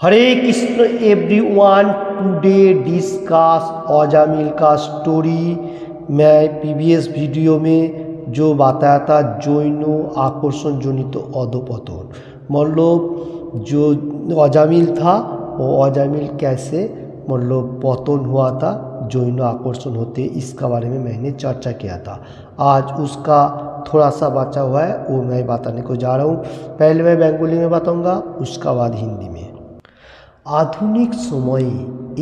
हरे Krishna everyone, today discuss Ajamil का स्टोरी। मैं प्रीवियस वीडियो में जो बताया था जैन आकर्षण जनित अधोपतन, मतलब जो अजामिल था वो अजामिल कैसे मतलब पतन हुआ था जैन आकर्षण होते, इसका बारे में मैंने चर्चा किया था। आज उसका थोड़ा सा बचा हुआ है, वो मैं बताने को जा रहा हूँ। पहले मैं बंगाली में बताऊँगा, उसका बाद हिंदी में। आधुनिक समये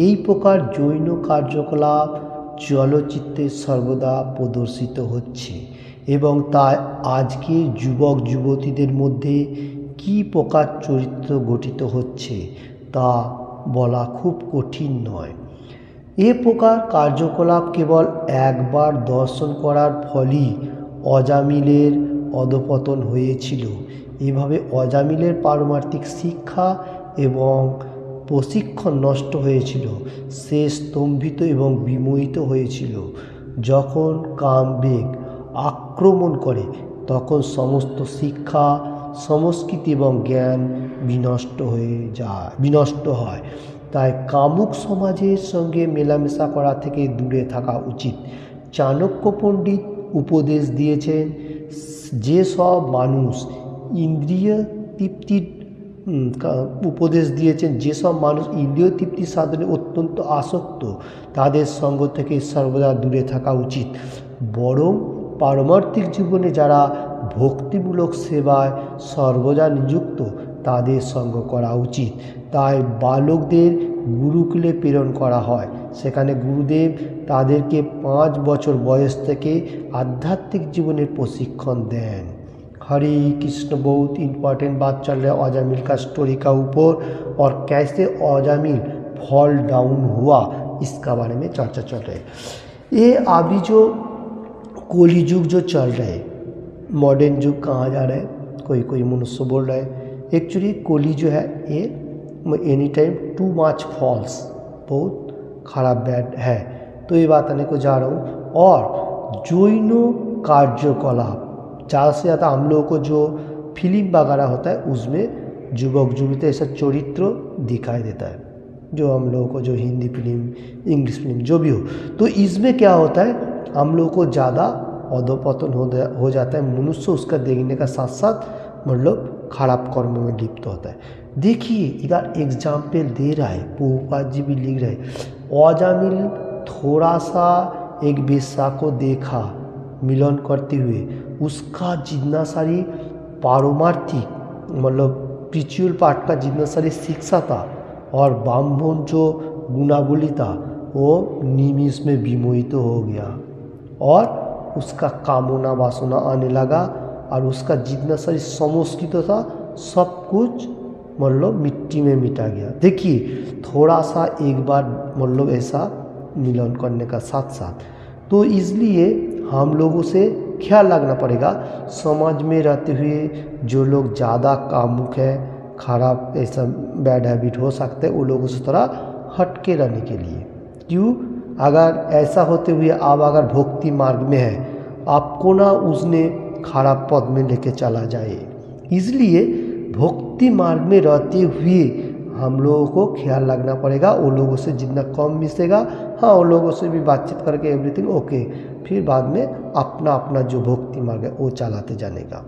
এই প্রকার জৈন কার্যকলাপ চলচ্চিত্রে সর্বদা প্রদর্শিত হচ্ছে এবং তাই আজকের যুবক যুবতীদের মধ্যে কী প্রকার চরিত্র গঠিত হচ্ছে তা বলা খুব কঠিন নয়। এ প্রকার কার্যকলাপ কেবল একবার দর্শন করার ফলেই অজামিলের অধঃপতন হয়েছিল। এভাবে অজামিলের পারমার্থিক শিক্ষা এবং প্রশিক্ষণ নষ্ট হয়েছিল। সে স্তম্ভিত এবং বিমোহিত হয়েছিল। যখন কামবেগ আক্রমণ করে তখন সমস্ত শিক্ষা, সংস্কৃতি এবং জ্ঞান বিনষ্ট হয়। তাই কামুক সমাজের সঙ্গে মেলামেশা করা থেকে দূরে থাকা উচিত। চাণক্য পণ্ডিত উপদেশ দিয়েছেন, যেসব মানুষ ইন্দ্রিয় তৃপ্তি সাধনে অত্যন্ত আসক্ত তাদের সঙ্গ থেকে সর্বদা দূরে থাকা উচিত। বরং পারমার্থিক জীবনে যারা ভক্তিমূলক সেবায় সর্বদা নিযুক্ত তাদের সঙ্গ করা উচিত। তাই বালকদের গুরুকুলে প্রেরণ করা হয়। সেখানে গুরুদেব তাদেরকে 5 বছর বয়স থেকে आध्यात्मिक জীবনের প্রশিক্ষণ दें। हरे कृष्ण, बहुत इम्पॉर्टेंट बात चल रहा है अजामिल का स्टोरी का ऊपर, और कैसे अजामिल फॉल डाउन हुआ इसका बारे में चर्चा चल रही है। ये अभी जो कली युग जो चल रहा है, मॉडर्न युग कहाँ जा रहा है, कोई मनुष्य बोल रहा है। एक्चुअली कली जो है ये any time too much falls, बहुत खराब बैड है। तो ये बात आने को जा रहा हूँ। और जैन कार्यकलाप ज़्यादा से ज़्यादा हम लोगों को जो फिल्म वगैरह होता है उसमें युवक युवती ऐसा चरित्र दिखाई देता है, जो हम लोगों को जो हिंदी फिल्म, इंग्लिश फिल्म जो भी हो। तो इसमें क्या होता है, हम लोगों को ज़्यादा अधोपतन हो जाता है। मनुष्य उसका देखने का साथ साथ मतलब खराब कर्म में लिप्त होता है। देखिए इधर एग्जाम्पल दे रहा है, प्रभुपाद जी भी लिख रहे हैं। अजामिल थोड़ा सा एक वेश्या को देखा मिलन करते हुए, उसका जितना सारी पारमार्थिक मतलब स्पिरिचुअल पार्ट का जितना सारी शिक्षा था और ब्राह्मण जो गुणावली था वो निमिष में विमोहित हो गया और उसका कामना वासना आने लगा और उसका जितना सारी संस्कृत था सब कुछ मतलब मिट्टी में मिटा गया। देखिए थोड़ा सा एक बार मतलब ऐसा मिलन करने का साथ साथ, तो इसलिए हम लोगों से ख्याल रखना पड़ेगा। समाज में रहते हुए जो लोग ज़्यादा कामुक है, खराब ऐसा बैड हैबिट हो सकते हैं, वो लोगों से थोड़ा हट के रहने के लिए। क्यों, अगर ऐसा होते हुए आप अगर भक्ति मार्ग में है, आपको ना उसने खराब पद में लेके चला जाए। इसलिए भक्ति मार्ग में रहते हुए हम लोगों को ख्याल रखना पड़ेगा। वो लोगों से जितना कम मिसेगा, हाँ वो लोगों से भी बातचीत करके एवरीथिंग ओके, फिर बाद में अपना अपना जो भक्ति मार्ग है वो चलाते जाने का।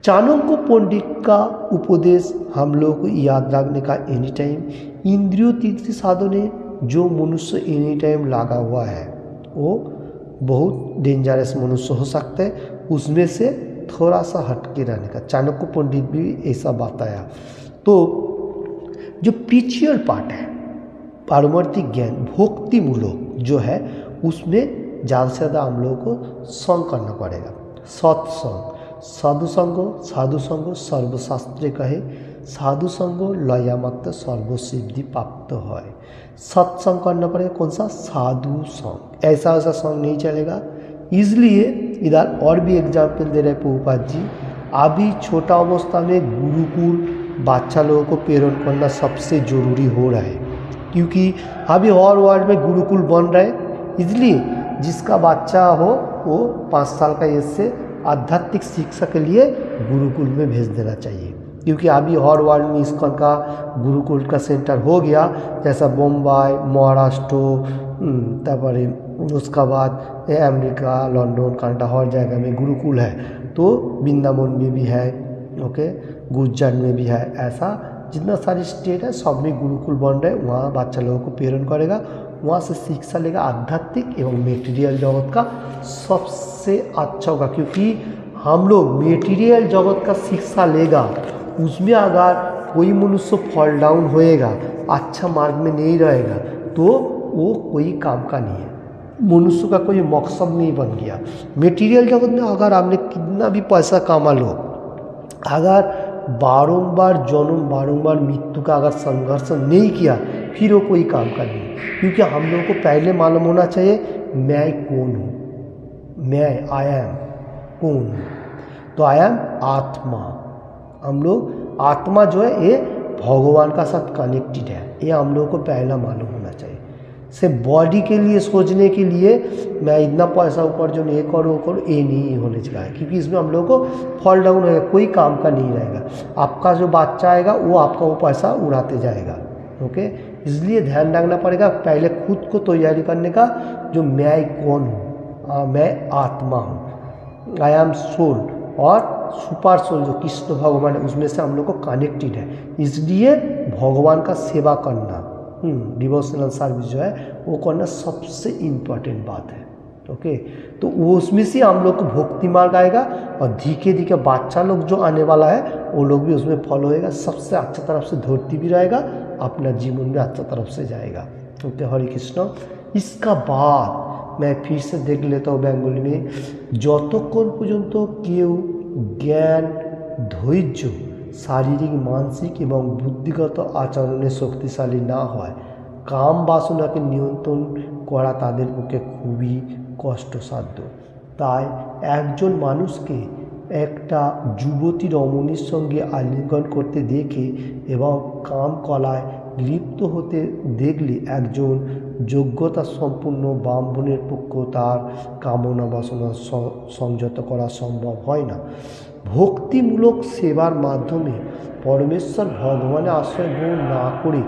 चाणक्य पंडित का उपदेश हम लोगों को याद रखने का, एनी टाइम इंद्रियों तृप्ति साधने जो मनुष्य एनी टाइम लगा हुआ है वो बहुत डेंजरस मनुष्य हो सकते हैं, उसमें से थोड़ा सा हट के रहने का। चाणक्य पंडित भी ऐसा बताया। तो जो स्पिरिचुअल पार्ट है, पारमार्थिक ज्ञान भक्तिमूलक जो है, उसमें ज़्यादा से ज़्यादा हम लोगों को संग करना पड़ेगा। सत्संग, साधु संग सर्वशास्त्रे कहे, साधु संग लया मात्र सर्वसिद्धि प्राप्त है। सत्संग करना पड़ेगा। कौन सा? साधु संग। ऐसा संग नहीं चलेगा। इसलिए इधर और भी एग्जाम्पल दे रहे प्रभुपाद जी। अभी छोटा अवस्था में गुरुकुल बच्चा लोगों को प्रेरण करना सबसे ज़रूरी हो रहा है, क्योंकि अभी हर वर्ल्ड में गुरुकुल बन रहा है। इसलिए जिसका बच्चा हो वो 5 साल का एज से आध्यात्मिक शिक्षा के लिए गुरुकुल में भेज देना चाहिए। क्योंकि अभी हर वर्ल्ड में इस्कॉन का गुरुकुल का सेंटर हो गया, जैसा मुंबई, महाराष्ट्र, तारपरे उसका बाद अमेरिका, लंदन, कनाडा, हर जगह में गुरुकुल है। तो वृंदावन में भी है, ओके, गुजरात में भी है। ऐसा जितना सारी स्टेट है सब में गुरुकुल बन रहे, वहाँ बच्चा लोगों को प्रेरण करेगा, वहाँ से शिक्षा लेगा। आध्यात्मिक एवं मेटीरियल जगत का सबसे अच्छा होगा, क्योंकि हम लोग मेटीरियल जगत का शिक्षा लेगा, उसमें अगर कोई मनुष्य फॉल डाउन होएगा, अच्छा मार्ग में नहीं रहेगा, तो वो कोई काम का नहीं है, मनुष्य का कोई मकसद नहीं बन गया। मेटीरियल जगत में अगर आपने कितना भी पैसा कमा लो, अगर बारंबार जन्म बारंबार मृत्यु का अगर संघर्ष नहीं किया, फिर वो कोई काम का नहीं। क्योंकि हम लोग को पहले मालूम होना चाहिए मैं कौन हूँ, मैं आई एम कौन हूँ। तो आई एम आत्मा। हम लोग आत्मा जो है ये भगवान का साथ कनेक्टेड है, ये हम लोग को पहला मालूम होना चाहिए। से बॉडी के लिए सोचने के लिए मैं इतना पैसा ऊपर जो ये करो वो करो, ये नहीं होने चाहिए, क्योंकि इसमें हम लोग को फॉल डाउन होगा, कोई काम का नहीं रहेगा। आपका जो बच्चा आएगा वो आपका वो पैसा उड़ाते जाएगा, ओके। इसलिए ध्यान रखना पड़ेगा पहले खुद को तैयारी करने का, जो मैं कौन हूँ, मैं आत्मा हूँ, आई एम सोल, और सुपर सोल जो कृष्ण भगवान है उसमें से हम लोग को कनेक्टेड है। इसलिए भगवान का सेवा करना, डिवोशनल सर्विस जो है वो करना सबसे इम्पोर्टेंट बात है, ओके। तो वो उसमें से हम लोग को भक्ति मार्ग आएगा, और धीरे धीरे बच्चा लोग जो आने वाला है वो लोग भी उसमें फॉलो होएगा, सबसे अच्छा तरफ से धरती भी रहेगा, अपना जीवन में अच्छा तरफ से जाएगा, ओके। हरे कृष्ण। इसका बाद मैं फिर से देख लेता हूँ बेंगली में, যতক্ষণ পর্যন্ত কেউ জ্ঞান, ধৈর্য, শারীরিক, মানসিক এবং বুদ্ধিগত আচরণে শক্তিশালী না হয়, কাম বাসনাকে নিয়ন্ত্রণ করা তাদের পক্ষে খুবই কষ্টসাধ্য। তাই একজন মানুষকে একটা যুবতী রমণীর সঙ্গে আলিঙ্গন করতে দেখে এবং কাম কলায় লিপ্ত হতে দেখলে একজন যোগ্যতা সম্পন্ন ব্রাহ্মণের পক্ষে তার কামনা বাসনা সংযত করা সম্ভব হয় না। ভক্তিমূলক সেবার মাধ্যমে পরমেশ্বর ভগবানের আশ্রয় গ্রহণ না করে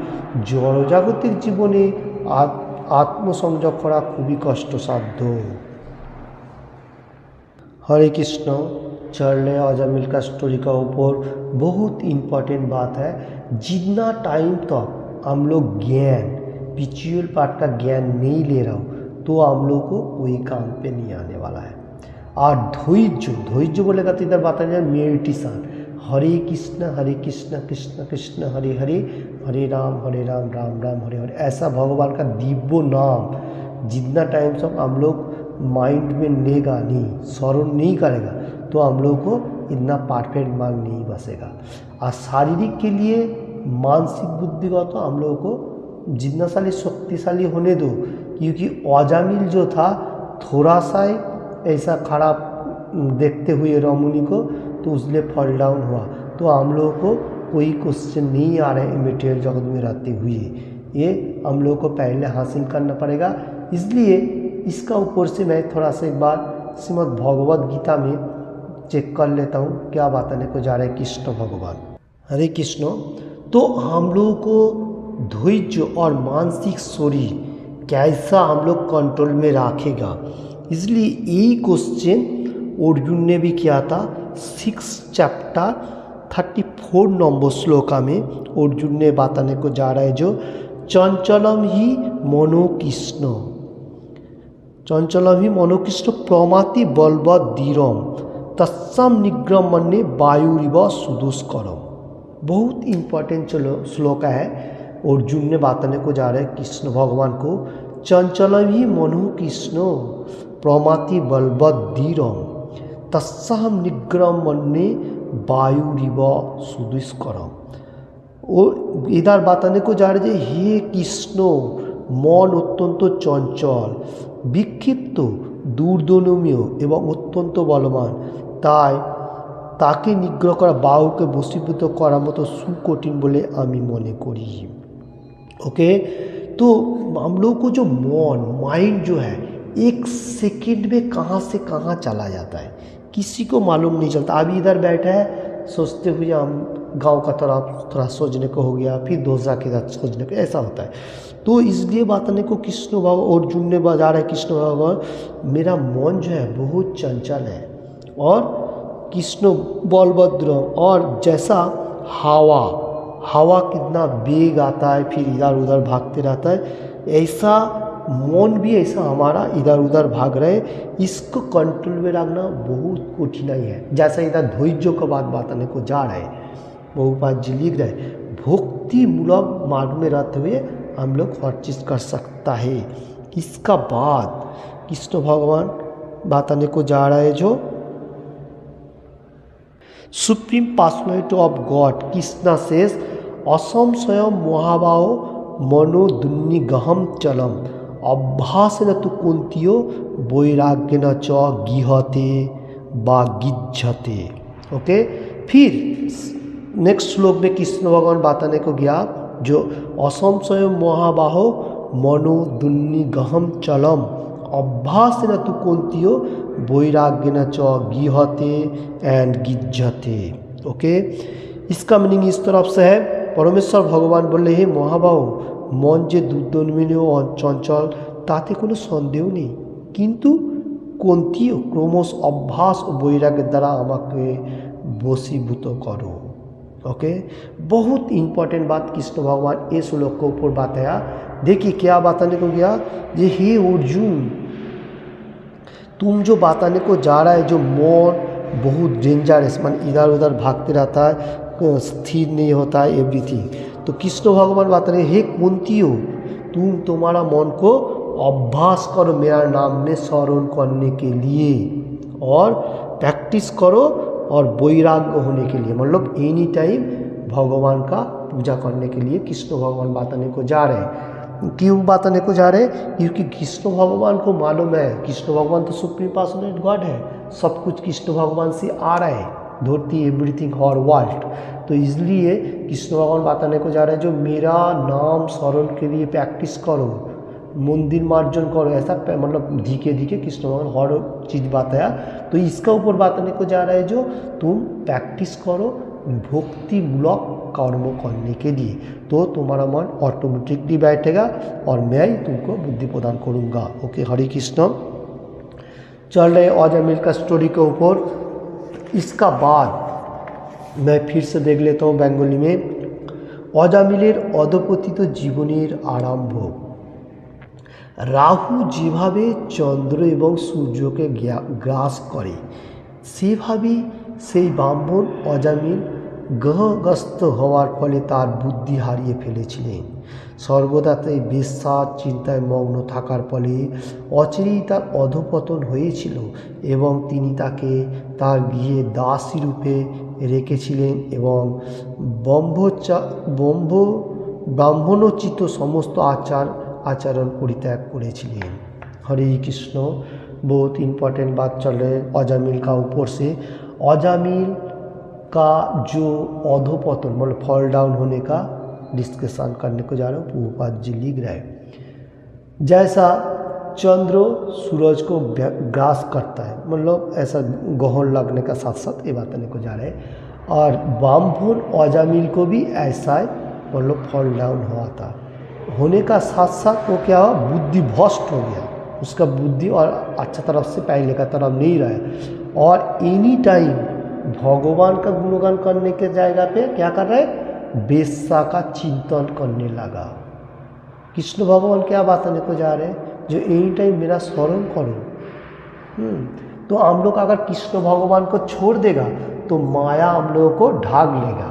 জড়জাগতিক জীবনে आत्मसंयम करा खूबी कष्टसाध्य। हरे कृष्ण। चल रहे अजामिल का स्टोरी का ऊपर बहुत इम्पोर्टेंट बात है। जितना टाइम तक हम लोग ज्ञान, स्पिरिचुअल पार्ट का ज्ञान नहीं ले रहा हो, तो हम लोग को कोई काम पे नहीं आने वाला है। और धैर्य, धैर्य बोलेगा तो इधर बात है मेडिटेशन। हरे कृष्ण कृष्ण कृष्ण हरे हरे, हरे राम राम राम हरे हरे। ऐसा भगवान का दिव्य नाम जितना टाइम तक हम लोग माइंड में लेगा नहीं, स्मरण नहीं करेगा, तो हम लोग को इतना परफेक्ट मार्ग नहीं बसेगा। और शारीरिक के लिए, मानसिक बुद्धिगत तो हम लोग को जितना साली शक्तिशाली होने दो, क्योंकि अजामिल जो था थोड़ा सा ऐसा खराब देखते हुए रमणी को, तो उसने फॉल डाउन हुआ। तो हम लोग को कोई क्वेश्चन नहीं आ रहा है मटेरियल जगत में रहते हुए, ये हम लोग को पहले हासिल करना पड़ेगा। इसलिए इसका ऊपर से मैं थोड़ा सा एक बार श्रीमद् भगवद गीता में चेक कर लेता हूँ क्या बताने को जा रहे हैं कृष्ण भगवान। हरे कृष्ण। तो हम लोग को धैर्य और मानसिक शरीर कैसा हम लोग कंट्रोल में रखेगा, इसलिए यही क्वेश्चन अर्जुन ने भी किया था। 6 चैप्टर 34 नंबर श्लोका में अर्जुन ने बताने को जा रहा है जो चंचलम ही मनो कृष्ण, चंचलम ही मनो कृष्ण प्रमाति बलवत धीरम तत्सम निग्रह मन्ने वायुरिव सुदुष्करम। बहुत इम्पोर्टेंट श्लोक है। अर्जुन ने बताने को जा रहे हैं कृष्ण भगवान को, चंचलम ही मनो कृष्ण प्रमाति बलवत धीरम तत्सम निग्रह मन्ने वायुरिव सुदुष्करम। वो इधर बताने को जा रहे हैं हे कृष्ण मन अत्यंत चंचल, विक्षिप्त, दूरदर्शनीय एवं अत्यंत बलवान, ताई ताके निग्रह करा बाहुके बशीभूत करा मतो सुकठिन बोले आमी मने करी। ओके। तो हम लोग को जो माइंड जो है एक सेकंड में कहाँ से कहाँ चला जाता है किसी को मालूम नहीं चलता। अभी इधर बैठा है सोचते हुए हम गांव का तरफ थोड़ा सोचने को हो गया, फिर दूसरा की तरफ सोचने को, ऐसा होता है। तो इसलिए बताने को कृष्ण भगवान अर्जुन ने बजा रहा है, कृष्ण भगवान मेरा मन जो है बहुत चंचल है, और कृष्ण बलभद्र, और जैसा हवा कितना बेग आता है फिर इधर उधर भागते रहता है, ऐसा मन भी ऐसा हमारा इधर उधर भाग रहे, इसको कंट्रोल में रखना बहुत कठिनाई है। जैसा इधर धैर्य का बात बताने को जा रहे हैं, बहुपाद जी लिख रहे भक्ति मूलक मार्ग में रहते हुए हम लोग हर चीज़ कर सकता है। इसका बाद कृष्ण भगवान बताने को जा रहा है जो supreme personality of God Krishna says असंशय महाबाहो मनोदुन्नि गहम चलम अभ्यासेन तु कुंतियो वैराग्येन च गीहते वा गिज्झते। ओके, फिर नेक्स्ट श्लोक में कृष्ण भगवान बताने को गया जो असंशय महाबाहो मनोदुन्नि गहम चलम अभ्यासेन तु कुंतियो वैराग्येन च गीहते एंड गिज्झते। ओके, इसका मीनिंग इस तरफ से है, परमेश्वर भगवान बोले हे महाबाहो मन जे দুর্দন্বিনী ও চঞ্চল তাতে কোনো সন্দেহ নেই, কিন্তু কুন্তিও ক্রমশ অভ্যাস ও বৈরাগ্যের দ্বারা আমাকে বশীভূত करो। ओके, बहुत इंपॉर्टेंट बात कृष्ण भगवान इस श्लोक के ऊपर बताया। देखिए क्या बताने को गया, ये हे अर्जुन तुम जो बताने को जा रहा है जो मन बहुत डेंजरस, मान इधर उधर भागते रहता है, स्थिर नहीं होता है एवरीथिंग, तो कृष्ण भगवान बता रहे हे कुंती हो तुम तुम्हारा मन को अभ्यास करो मेरा नाम में स्मरण करने के लिए, और प्रैक्टिस करो और वैराग्य होने के लिए, मतलब एनी टाइम भगवान का पूजा करने के लिए कृष्ण भगवान बताने को जा रहे हैं। क्यों बताने को जा रहे हैं? क्योंकि कृष्ण भगवान को मालूम है कृष्ण भगवान तो सुप्रीम पर्सनैलिटी गॉड है, सब कुछ कृष्ण भगवान से आ रहा है, धरती एवरीथिंग हर वर्ल्ड, तो इसलिए कृष्ण भगवान बताने को जा रहे हैं जो मेरा नाम स्मरण के लिए प्रैक्टिस करो, मंदिर मार्जन करो, ऐसा मतलब धीके धीके कृष्ण भगवान हर चीज़ बताया। तो इसका ऊपर बताने को जा रहा है जो तुम प्रैक्टिस करो भक्ति मूलक कर्म करने के लिए, तो तुम्हारा मन ऑटोमेटिकली बैठेगा और मैं ही तुमको बुद्धि प्रदान करूँगा। ओके, हरे कृष्ण। चल रहे अजामिल का स्टोरी के ऊपर। इसका बाद मैं फिर से देख लेता हूँ बेंगली में। अजामिलेर अधपतित जीवनेर आरम्भ। राहु যেভাবে চন্দ্র এবং সূর্যকে গ্রাস করে সেভাবেই সেই ব্রাহ্মণ অজামিল গ্রহগ্রস্ত হওয়ার ফলে তার বুদ্ধি হারিয়ে ফেলেছিলেন। সর্বদা তাই বেশ্যার চিন্তায় মগ্ন থাকার ফলে অচিরেই তার অধঃপতন হয়েছিল এবং তিনি তাকে তার গৃহে দাসী রূপে রেখেছিলেন এবং ব্রাহ্মণোচিত সমস্ত आचरण परित्याग करेছিলেন। हरे कृष्ण। बहुत इम्पोर्टेंट बात चल रही है अजामिल का ऊपर से। अजामिल का जो अधोपतन मतलब फॉल डाउन होने का डिस्कशन करने को जा रहा हूँ, प्रभुपाद जी लिख रहे हैं। जैसा चंद्र सूरज को ग्रास करता है, मतलब ऐसा ग्रहण लगने का साथ साथ ये बताने को जा रहे हैं, और ब्राह्मण अजामिल को भी ऐसा मतलब फॉल डाउन हुआ था। होने का साथ साथ वो क्या हुआ, बुद्धि भ्रष्ट हो गया, उसका बुद्धि और अच्छा तरफ से पहले का तरफ नहीं रहा, और एनी टाइम भगवान का गुणगान करने के जगह पे क्या कर रहे हैं, वेश्या का चिंतन करने लगा। कृष्ण भगवान क्या बताने को जा रहे हैं, जो एनी टाइम मेरा स्मरण करो। तो हम लोग अगर कृष्ण भगवान को छोड़ देगा तो माया हम लोगों को ढाक लेगा।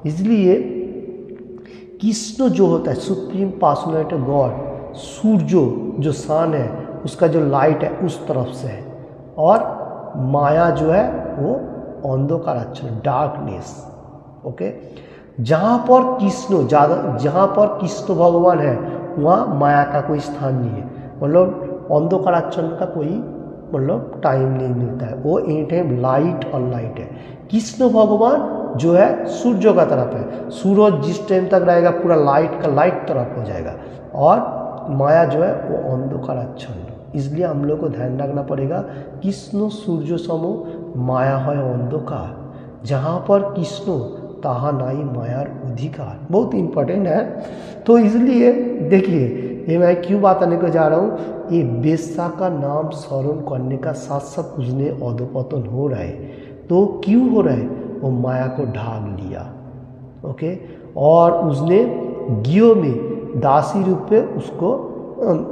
इसलिए कृष्ण जो होता है सुप्रीम पर्सनैलिटी गॉड, सूर्य जो सन है उसका जो लाइट है उस तरफ से है, और माया जो है वो अंधकार आच्छादन डार्कनेस। ओके, जहाँ पर कृष्ण जहाँ पर कृष्ण भगवान है वहाँ माया का कोई स्थान नहीं है, मतलब अंधकार आच्छादन का कोई मतलब टाइम नहीं मिलता है, वो एनी टाइम लाइट और लाइट है। कृष्ण भगवान जो है सूर्य का तरफ है, सूरज जिस टाइम तक रहेगा पूरा लाइट का लाइट तरफ हो जाएगा, और माया जो है वो अंधकार आच्छन्न। इसलिए हम लोग को ध्यान रखना पड़ेगा कृष्ण सूर्य समूह, माया है अंधकार। जहाँ पर कृष्ण ताहा नाई मायार अधिकार। बहुत इम्पोर्टेंट है। तो इसलिए देखिए ये मैं क्यों बताने को जा रहा हूँ, ये वेश्या का नाम स्मरण करने का साथ साथ उसने अधोपतन हो रहा है। तो क्यों हो रहा है, वो माया को ढाल लिया, ओके, और उसने गियो में दासी रूप में उसको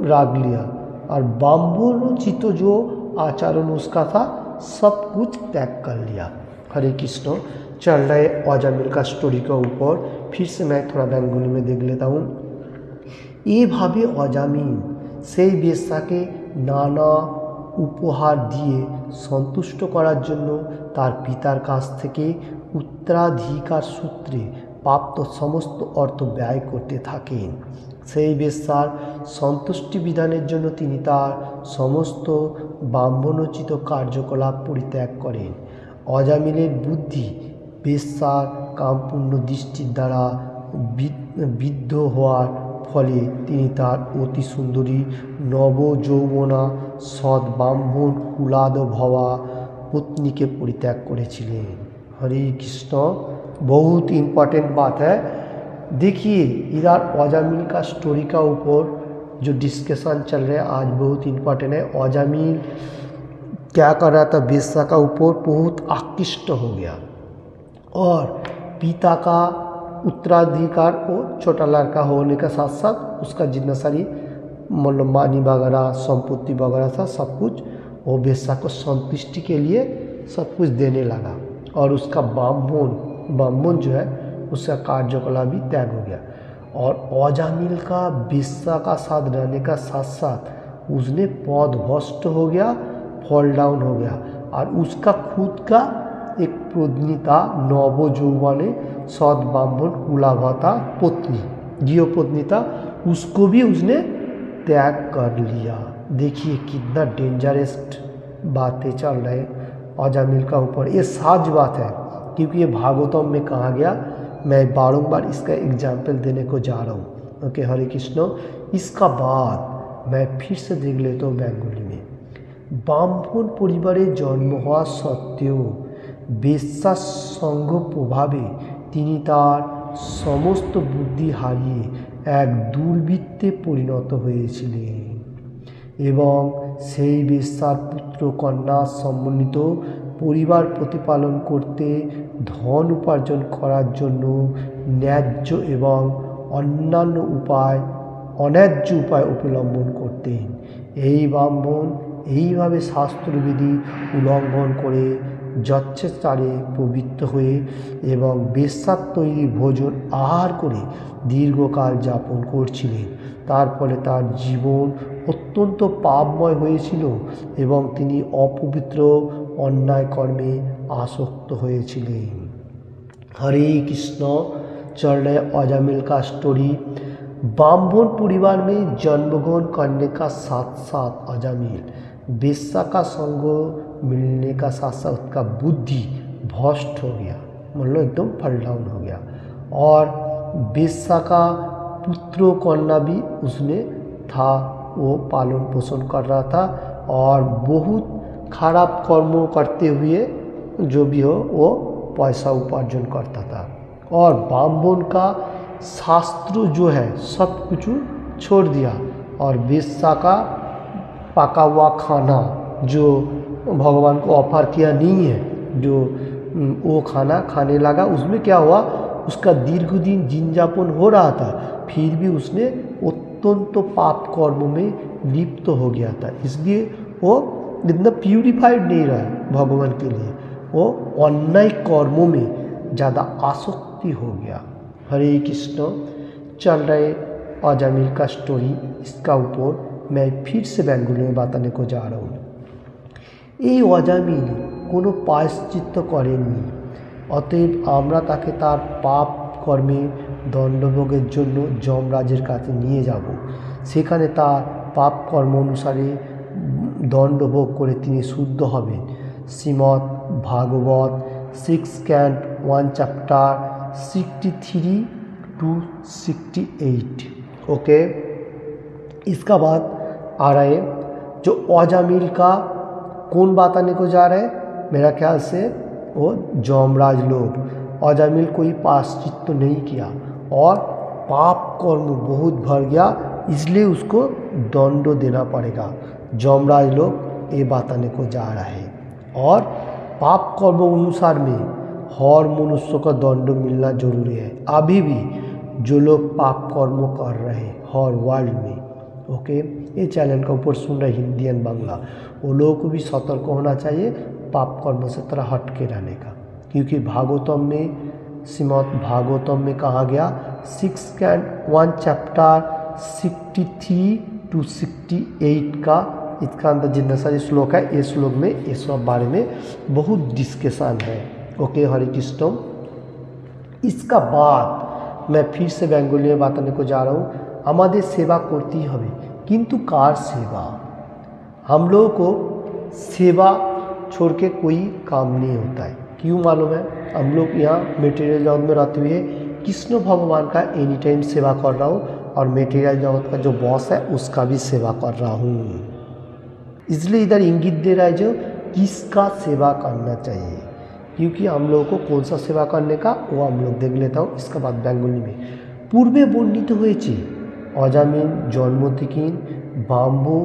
राग लिया, और ब्राह्मणोचित जो आचरण उसका था सब कुछ त्याग कर लिया। हरे कृष्ण। चल रहे अजामिल का स्टोरी के ऊपर फिर से मैं थोड़ा बेंगोली में देख लेता हूँ। ये भावे अजामिल সেই বেশ্যাকে নানা উপহার দিয়ে সন্তুষ্ট করার জন্য তার পিতার কাছ থেকে উত্তরাধিকার সূত্রে প্রাপ্ত সমস্ত অর্থ ব্যয় করতে থাকেন। সেই বেশ্যার সন্তুষ্টি বিধানের জন্য তিনি তার সমস্ত ব্রাহ্মণোচিত কার্যকলাপ পরিত্যাগ করেন। অজামিলের বুদ্ধি বেশ্যার কামপূর্ণ দৃষ্টির দ্বারা বিদ্ধ হওয়ার ফলে তিনি তার অতি সুন্দরী নবযৌবনা সৎ ব্রাহ্মণ কুলাদ ভবা पत्नी परित्याग करेছিলেন। हरे कृष्ण। बहुत इम्पोर्टेंट बात है। देखिए इधर अजामिल का स्टोरी का ऊपर जो डिस्कशन चल रहा है आज बहुत इम्पोर्टेंट है। अजामिल क्या कर रहा था, वेश्या का ऊपर बहुत आकृष्ट हो गया और पिता का उत्तराधिकार वो छोटा लड़का होने का साथ साथ उसका जितना सारी मतलब मानी वगैरह संपत्ति वगैरह था सब कुछ वो वेश्या को संतुष्टि के लिए सब कुछ देने लगा, और उसका ब्राह्मण जो है उसका कार्यकलाप भी त्याग हो गया। और अजामिल का वेश्या का साथ रहने का साथ साथ उसने पद भ्रष्ट हो गया, फॉल डाउन हो गया, और उसका खुद का एक पत्नी था नवजौवने सद ब्राह्मण कुलाभता पत्नी जियो पत्नी था, उसको भी उसने त्याग कर लिया। देखिए कितना डेंजरस बातें चल रहे अजामिल का ऊपर। ये सच बात है क्योंकि ये भागवतम में कहा गया। मैं बारंबार इसका एग्जाम्पल देने को जा रहा हूँ। ओके हरे कृष्ण। इसका बाद मैं फिर से देख लेता हूँ बेंगोली में। ब्राह्मण परिवारे जन्म हुआ सत्त्वेও বেশ্যার সঙ্গ প্রভাবে তিনি তার সমস্ত বুদ্ধি হারিয়ে এক দুর্বৃত্তে পরিণত হয়েছিলেন এবং সেই বেশ্যার পুত্র কন্যা সমন্বিত পরিবার প্রতিপালন করতে ধন উপার্জন করার জন্য ন্যায্য এবং অন্যান্য অন্যায্য উপায় অবলম্বন করতেন। এই ব্রাহ্মণ এইভাবে শাস্ত্রবিধি উল্লঙ্ঘন করে যচ্ছেচারে প্রবৃত্ত হয়ে এবং বেশ্যার তৈরি ভোজন আহার করে দীর্ঘকাল যাপন করছিলেন। তার ফলে তার জীবন অত্যন্ত পাপময় হয়েছিল এবং তিনি অপবিত্র অন্যায় কর্মে আসক্ত হয়েছিলেন। हरे कृष्ण। चल रहे अजामिल का स्टोरी। ब्राह्मण परिवार में जन्मग्रहण करने का साथ साथ अजामिल वेश्या का संग मिलने का साथ साथ उसका बुद्धि भ्रष्ट हो गया, मतलब एकदम फल डाउन हो गया, और वेश्या का पुत्र कन्या भी उसने था, वो पालन पोषण कर रहा था और बहुत खराब कर्म करते हुए जो भी हो वो पैसा उपार्जन करता था। और ब्राह्मण का शास्त्र जो है सब कुछ छोड़ दिया और वेश्या का पका हुआ खाना जो भगवान को ऑफर किया नहीं है जो वो खाना खाने लगा। उसमें क्या हुआ, उसका दीर्घ दिन जीवन यापन हो रहा था फिर भी उसने अत्यंत पाप कर्म में लिप्त हो गया था, इसलिए वो इतना प्यूरिफाइड नहीं रहा भगवान के लिए, वो अन्याय कर्मों में ज़्यादा आसक्ति हो गया। हरे कृष्ण। चल रहे अजामिल का स्टोरी, इसका ऊपर मैं फिर से बेंगोली में बताने को जा रहा हूँ। এই অজামিল কোনো প্রায়শ্চিত্ত করেননি, অতএব আমরা তাকে তার পাপ কর্মে দণ্ডভোগের জন্য যমরাজের কাছে নিয়ে যাব। সেখানে তার পাপ কর্ম অনুসারে দণ্ডভোগ করে তিনি শুদ্ধ হবেন। Shrimad Bhagavat 6 chapter 63 to 68। Okay. इसका बाद आ रहा है जो अजामिल का कौन बात आने को जा रहा है, मेरा ख्याल से वो जमराज लोग। अजामिल कोई प्रायश्चित तो नहीं किया और पाप कर्म बहुत भर गया, इसलिए उसको दंड देना पड़ेगा। जमराज लोग ये बताने को जा रहे हैं और पाप कर्म अनुसार में हर मनुष्य का दंड मिलना जरूरी है। अभी भी जो लोग पाप कर्म कर रहे हैं हर वर्ल्ड में, ओके, ये चैनल का ऊपर सुन रहे हिंदी एंड बांग्ला, वो लोगों को भी सतर्क होना चाहिए पाप कर्म से तरह हट के रहने का, क्योंकि भागवतम में, श्रीमद् भागवतम में कहा गया 6 चैप्टर 63 to 68 का, इसका अंदर जितना सारे श्लोक है, ये श्लोक में ये सब बारे में बहुत डिस्कशन है। ओके, हरे कृष्ण। इसका बाद मैं फिर से बेंगली में बताने को जा रहा हूँ। हमारे सेवा करती हमें, किंतु कार सेवा? हम लोगों को सेवा छोड़ के कोई काम नहीं होता है। क्यों मालूम है? हम लोग यहाँ मेटेरियल जगत में रहते हुए कृष्ण भगवान का एनी टाइम सेवा कर रहा हूँ और मेटेरियल जगत का जो बॉस है उसका भी सेवा कर रहा हूँ। इसलिए इधर इंगित दे रहा है जो किसका सेवा करना चाहिए, क्योंकि हम लोगों को कौन सा सेवा करने का वो हम लोग देख लेता हूँ। इसके बाद बेंगली में पूर्वे वर्णित हुए अजामिल जन्म থেকে ব্রাহ্মণ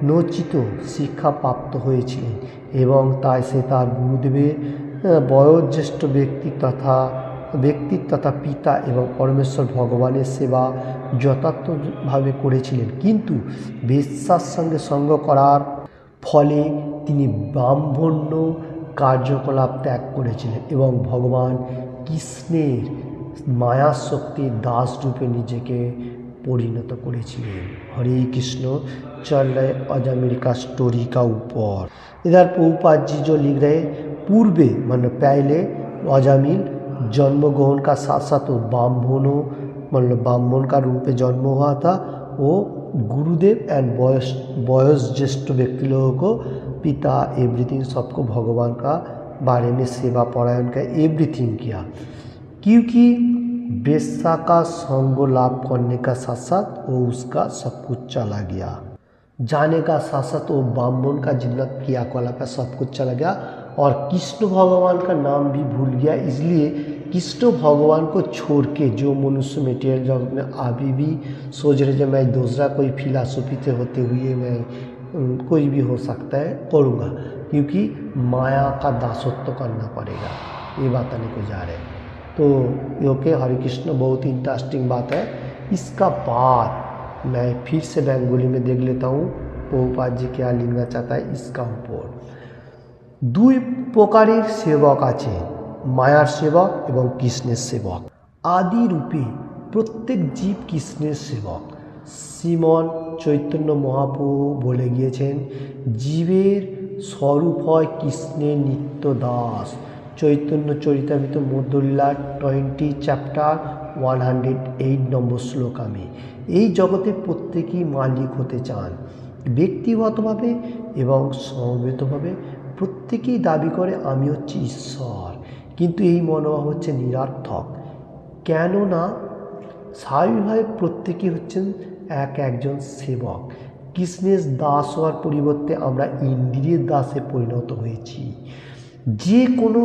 নচিত শিক্ষা প্রাপ্ত হয়েছিলেন এবং তাই সে তার গুরুদেবের বয়োজ্যেষ্ঠ ব্যক্তি তথা পিতা এবং পরমেশ্বর ভগবানের সেবা যথার্থভাবে করেছিলেন, কিন্তু বেশ্যার সঙ্গে সঙ্গ করার ফলে তিনি ব্রাহ্মণ্য কার্যকলাপ ত্যাগ করেছিলেন এবং ভগবান কৃষ্ণের মায়ার শক্তির দাস রূপে নিজেকে परिणत करेছিলেন। हरे कृष्ण। चल रहे अजामिल का स्टोरी का ऊपर। इधर प्रभुपाद जी जो लिख रहे पूर्वे मतलब पहले अजामिल जन्म ग्रहण का साथ साथ वो ब्राह्मणों मतलब ब्राह्मण का रूप में जन्म हुआ था। वो गुरुदेव एंड वयोज्येष्ठ व्यक्ति लोगों को पिता एवरीथिंग सबको भगवान का बारे में सेवा परायण का एवरीथिंग किया, क्योंकि बेश्या का संग लाभ करने का साथ साथ वो उसका सब कुछ चला गया, जाने का साथ साथ वो ब्राह्मण का जितना क्रियाकलाप है सब कुछ चला गया और कृष्ण भगवान का नाम भी भूल गया। इसलिए कृष्ण भगवान को छोड़ के जो मनुष्य मेटेरियल जगत में अभी भी सोच रहे जो मैं दूसरा कोई फिलासफी से होते हुए मैं कोई भी हो सकता है करूँगा, क्योंकि माया का दासत्व करना पड़ेगा, ये बताने को जा रहे हैं। तो ओके, हरे कृष्ण, बहुत इंटरेस्टिंग बात है। इसका बाद मैं फिर से बेंगली में देख लेता हूँ प्रभुपाद जी क्या लिखना चाहता है इसका ऊपर। दुई प्रकारेर सेवक आछे, मायार सेवक एवं कृष्णेर सेवक। आदि रूपे प्रत्येक जीव कृष्णेर सेवक। श्रीमन चैतन्य महाप्रभु बोले गिয়েছেন জীবের স্বরূপ হয় কৃষ্ণের নিত্য দাস। चैतन्य चरितामृत मध्यलीला 20 चैप्टर 108 নম্বর শ্লোকা में এই জগতে প্রত্যেকেই মালিক হতে চান। ব্যক্তিগতভাবে এবং সমবেতভাবে প্রত্যেকেই দাবি করে আমি হচ্ছি ঈশ্বর, কিন্তু এই মনোভাব হচ্ছে নিরর্থক। কেননা স্বাভাবিকভাবে প্রত্যেকেই হচ্ছেন একজন সেবক। কৃষ্ণের দাস হওয়ার পরিবর্তে আমরা ইন্দ্রিয়ের দাসে পরিণত হয়েছি। যে কোনো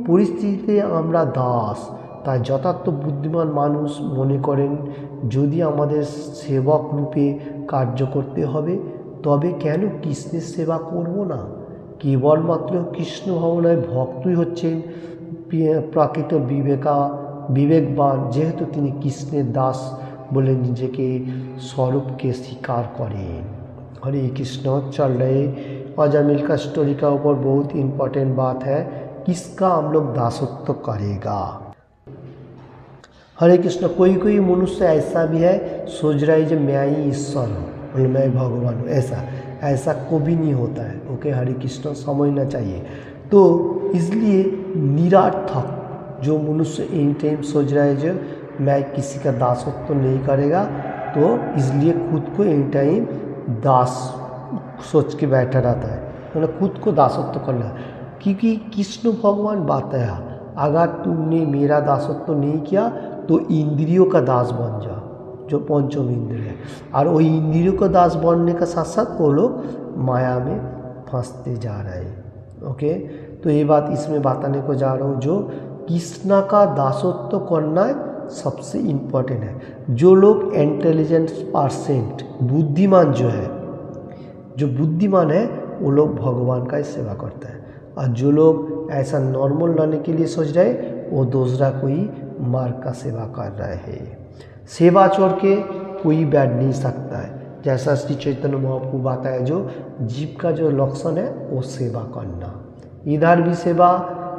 পরিস্থিতিতে আমরা দাস, তাই যথার্থ বুদ্ধিমান মানুষ মনে করেন যদি আমাদের সেবক রূপে কার্য করতে হবে তবে কেন কৃষ্ণের সেবা করব না। কেবলমাত্র কৃষ্ণ ভাবনায় ভক্তই হচ্ছেন প্রকৃত বিবেকবান, যেহেতু তিনি কৃষ্ণের দাস বলে নিজেকে स्वरूपকে স্বীকার করেন। हरे कृष्ण। चल रहे अजामिल का स्टोरी का ऊपर बहुत इम्पोर्टेंट बात है, किसका हम लोग दासत्व करेगा। हरे कृष्ण। कोई कोई मनुष्य ऐसा भी है सोच रहा है जो मैं ही ईश्वर हूँ, मतलब मैं भगवान हूँ, ऐसा कभी नहीं होता है। ओके, हरे कृष्ण, समझना चाहिए। तो इसलिए निरर्थक जो मनुष्य एनी टाइम सोच रहा है जो मैं किसी का दासत्व तो नहीं करेगा, तो इसलिए खुद को एनी टाइम दास सोच के बैठा रहता है, मतलब खुद को दासत्व करना। क्योंकि कृष्ण भगवान बताया अगर तुमने मेरा दासत्व नहीं किया तो इंद्रियों का दास बन जाओ, जो पंचम इंद्रिय है, और वही इंद्रियों का दास बनने का साथ साथ वो लोग माया में फंसते जा रहे हैं। ओके, तो ये बात इसमें बताने को जा रहा हूँ जो कृष्णा का दासत्व करना सबसे इम्पोर्टेंट है। जो लोग इंटेलिजेंट परसेंट बुद्धिमान जो बुद्धिमान है वो लोग भगवान का ही सेवा करता है, और जो लोग ऐसा नॉर्मल रहने के लिए सोच रहे वो दूसरा कोई मार्ग का सेवा कर रहे हैं। सेवा छोड़ के कोई बैठ नहीं सकता है। जैसा श्री चैतन्य महाप्रभु बताया, जो जीव का जो लक्षण है वो सेवा करना, इधर भी सेवा,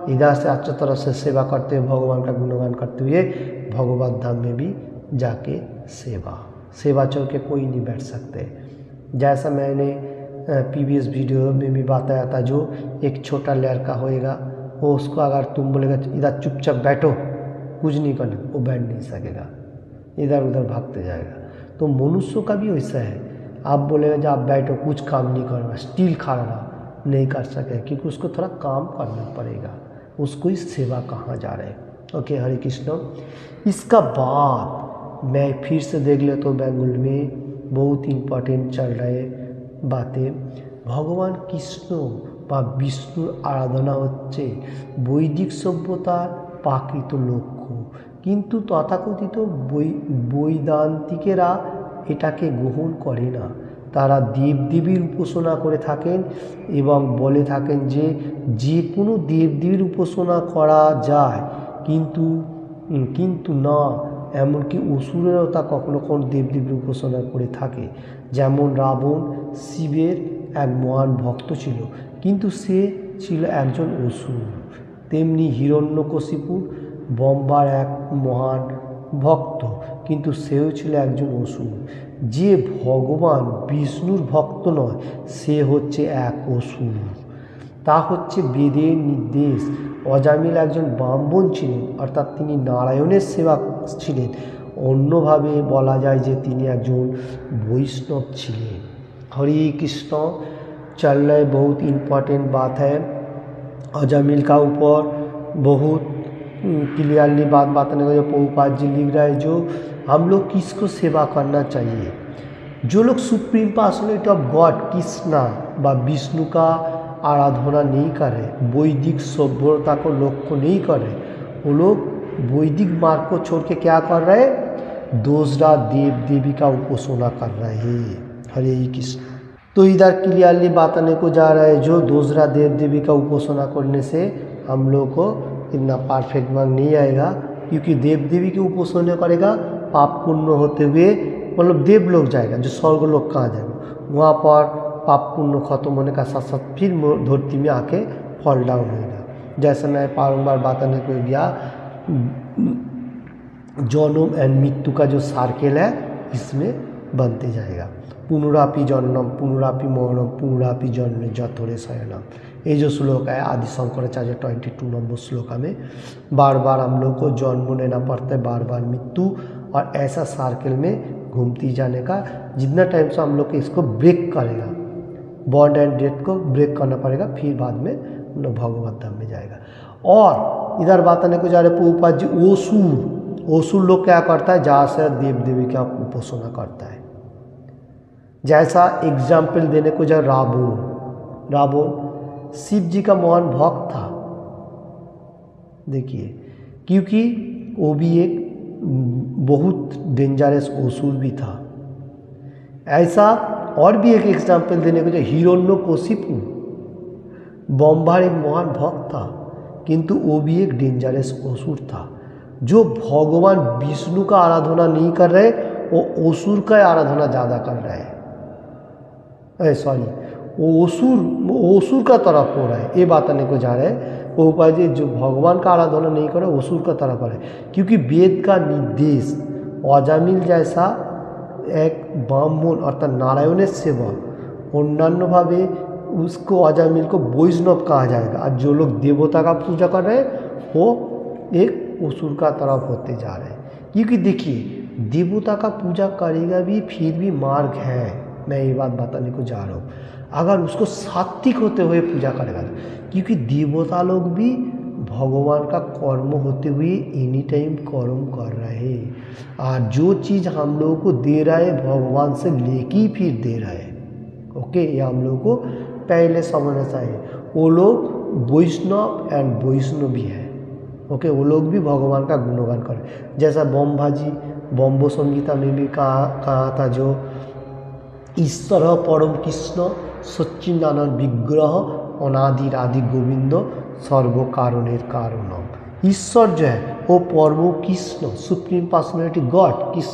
इधर से अच्छी तरह से सेवा करते हुए भगवान का गुणगान करते हुए भगवत धाम में भी जाके सेवा छोड़ के कोई नहीं बैठ सकते। जैसा मैंने प्रीवियस वीडियो में भी बताया था, जो एक छोटा लड़का होएगा वो उसको अगर तुम बोलेगा इधर चुपचाप बैठो कुछ नहीं करना, वो बैठ नहीं सकेगा, इधर उधर भागते जाएगा। तो मनुष्य का भी वैसा है, आप बोलेगा जब आप बैठो कुछ काम नहीं करना, स्टिल खड़ा रहा, नहीं कर सके, क्योंकि उसको थोड़ा काम करना पड़ेगा, उसको ही सेवा कहाँ जा रहे हैं। ओके, हरे कृष्ण। इसका बाद मैं फिर से देख लेता हूँ, बेंगुल में बहुत इम्पोर्टेंट चल रहे बातें। भगवान कृष्ण বা বিষ্ণুর আরাধনা হচ্ছে বৈদিক সভ্যতার প্রাকৃত লক্ষ্য, কিন্তু তথাকথিত বৈদান্তিকেরা এটাকে গ্রহণ করে না। তারা দেবদেবীর উপাসনা করে থাকেন এবং বলে থাকেন যে যে কোনো দেবদেবীর উপাসনা করা যায়, কিন্তু না, এমনকি অসুরেরাও তা কখনো কখনো দেবদেবীর উপাসনা করে থাকে। যেমন রাবণ শিবের এক মহান ভক্ত ছিল, কিন্তু সে ছিল একজন অসুর। তেমনি হিরণ্যকশিপুর ব্রহ্মার এক মহান ভক্ত, কিন্তু সেও ছিল একজন অসুর। যে ভগবান বিষ্ণুর ভক্ত নয় সে হচ্ছে এক অসুর। তা হচ্ছে বেদের নির্দেশ। অজামিল একজন ব্রাহ্মণ ছিলেন, অর্থাৎ তিনি নারায়ণের সেবা ছিলেন। অন্যভাবে বলা যায় যে তিনি একজন বৈষ্ণব ছিলেন। हरे कृष्ण। चल रहे बहुत इम्पोर्टेंट बात है, अजामिल का ऊपर बहुत क्लियरली बात बताने का जो प्रभुपाद जी लिख रहा है, जो हम लोग किसको सेवा करना चाहिए। जो लोग supreme personality of God Krishna व विष्णु का आराधना नहीं करे, वैदिक सभ्यता को लक्ष्य नहीं करे, वो लोग वैदिक मार्ग को छोड़ के क्या कर रहे हैं, दूसरा देव देवी का उपासना कर रहे हैं। हरे कृष्ण। तो इधर क्लियरली बताने को जा रहा है, जो दूसरा देव देवी का उपासना करने से हम लोग को इतना परफेक्ट मार्ग नहीं आएगा, क्योंकि देव देवी की उपासना करेगा पाप पुण्य होते हुए मतलब देव लोग जाएगा, जो स्वर्ग लोग कहाँ जाएगा, वहाँ पर पाप पुण्य खत्म होने का साथ साथ फिर धरती में आके फॉल डाउन होगा। जैसे मैं बारंबार बताने को गया, जन्म एंड मृत्यु का जो सर्कल है इसमें बनते जाएगा। पुनरापि जन्म पुनरापि मरणम पुनरापि जन्म जथोरे शयनम, ये जो श्लोक है आदि शंकराचार्य 22 नंबर श्लोका में, बार बार हम लोग को जन्म लेना पड़ता है, बार बार मृत्यु, और ऐसा सर्कल में घूमती जाने का। जितना टाइम से हम लोग इसको ब्रेक करेगा, बॉन्ड एंड डेथ को ब्रेक करना पड़ेगा, फिर बाद में हम लोग भगवत धाम में जाएगा। और इधर बात आने को जा रहे प्रभुपाद जी, ओसुर लोग क्या करता है, जहाँ से देव देवी का उपासना करता है। जैसा एग्जाम्पल देने को जा, रावण शिव जी का महान भक्त था, देखिए, क्योंकि वो भी एक बहुत डेंजरस असुर भी था। ऐसा और भी एक एग्जाम्पल देने को जा, हिरण्यकशिपु ब्रह्मार एक महान भक्त था, किंतु वो भी एक डेंजरस असुर था। जो भगवान विष्णु का आराधना नहीं कर रहे, वो असुर का आराधना ज़्यादा कर रहे हैं, सॉरी वो असुर का तरफ हो रहा है, ये बात आने को जा रहे हैं। वो उपाय जी जो भगवान का आराधना नहीं करे असुर का तरफ हो रहा है, क्योंकि वेद का निर्देश अजामिल जैसा एक ब्राह्मण अर्थात नारायणेर सेवक, अन्यान्य भावे उसको अजामिल को वैष्णव कहा जाएगा, और जो लोग देवता का पूजा कर रहे हैं वो एक असुर का तरफ होते जा रहे हैं। क्योंकि देखिए देवता का पूजा करेगा भी फिर भी मार्ग है, मैं ये बात बताने को जा रहा हूँ। अगर उसको सात्विक होते हुए पूजा करेगा, क्योंकि देवता लोग भी भगवान का कर्म होते हुए एनी टाइम कर्म कर रहे हैं, और जो चीज़ हम लोगों को दे रहा है भगवान से लेके ही फिर दे रहा है। ओके, ये हम लोगों को पहले समझना चाहिए। वो लोग वैष्णव एंड वैष्णवी है। ओके, वो लोग भी भगवान का गुणगान करें। जैसा बमभाजी बम्बो संगीता में भी कहा था, जो ईश्वर परम कृष्ण सच्चिदानंद विग्रह अनादिर आदि गोविंद सर्व कारणेर कारणम। ईश्वर जो है वो परम कृष्ण सुप्रीम पर्सनैलिटी गॉड किस,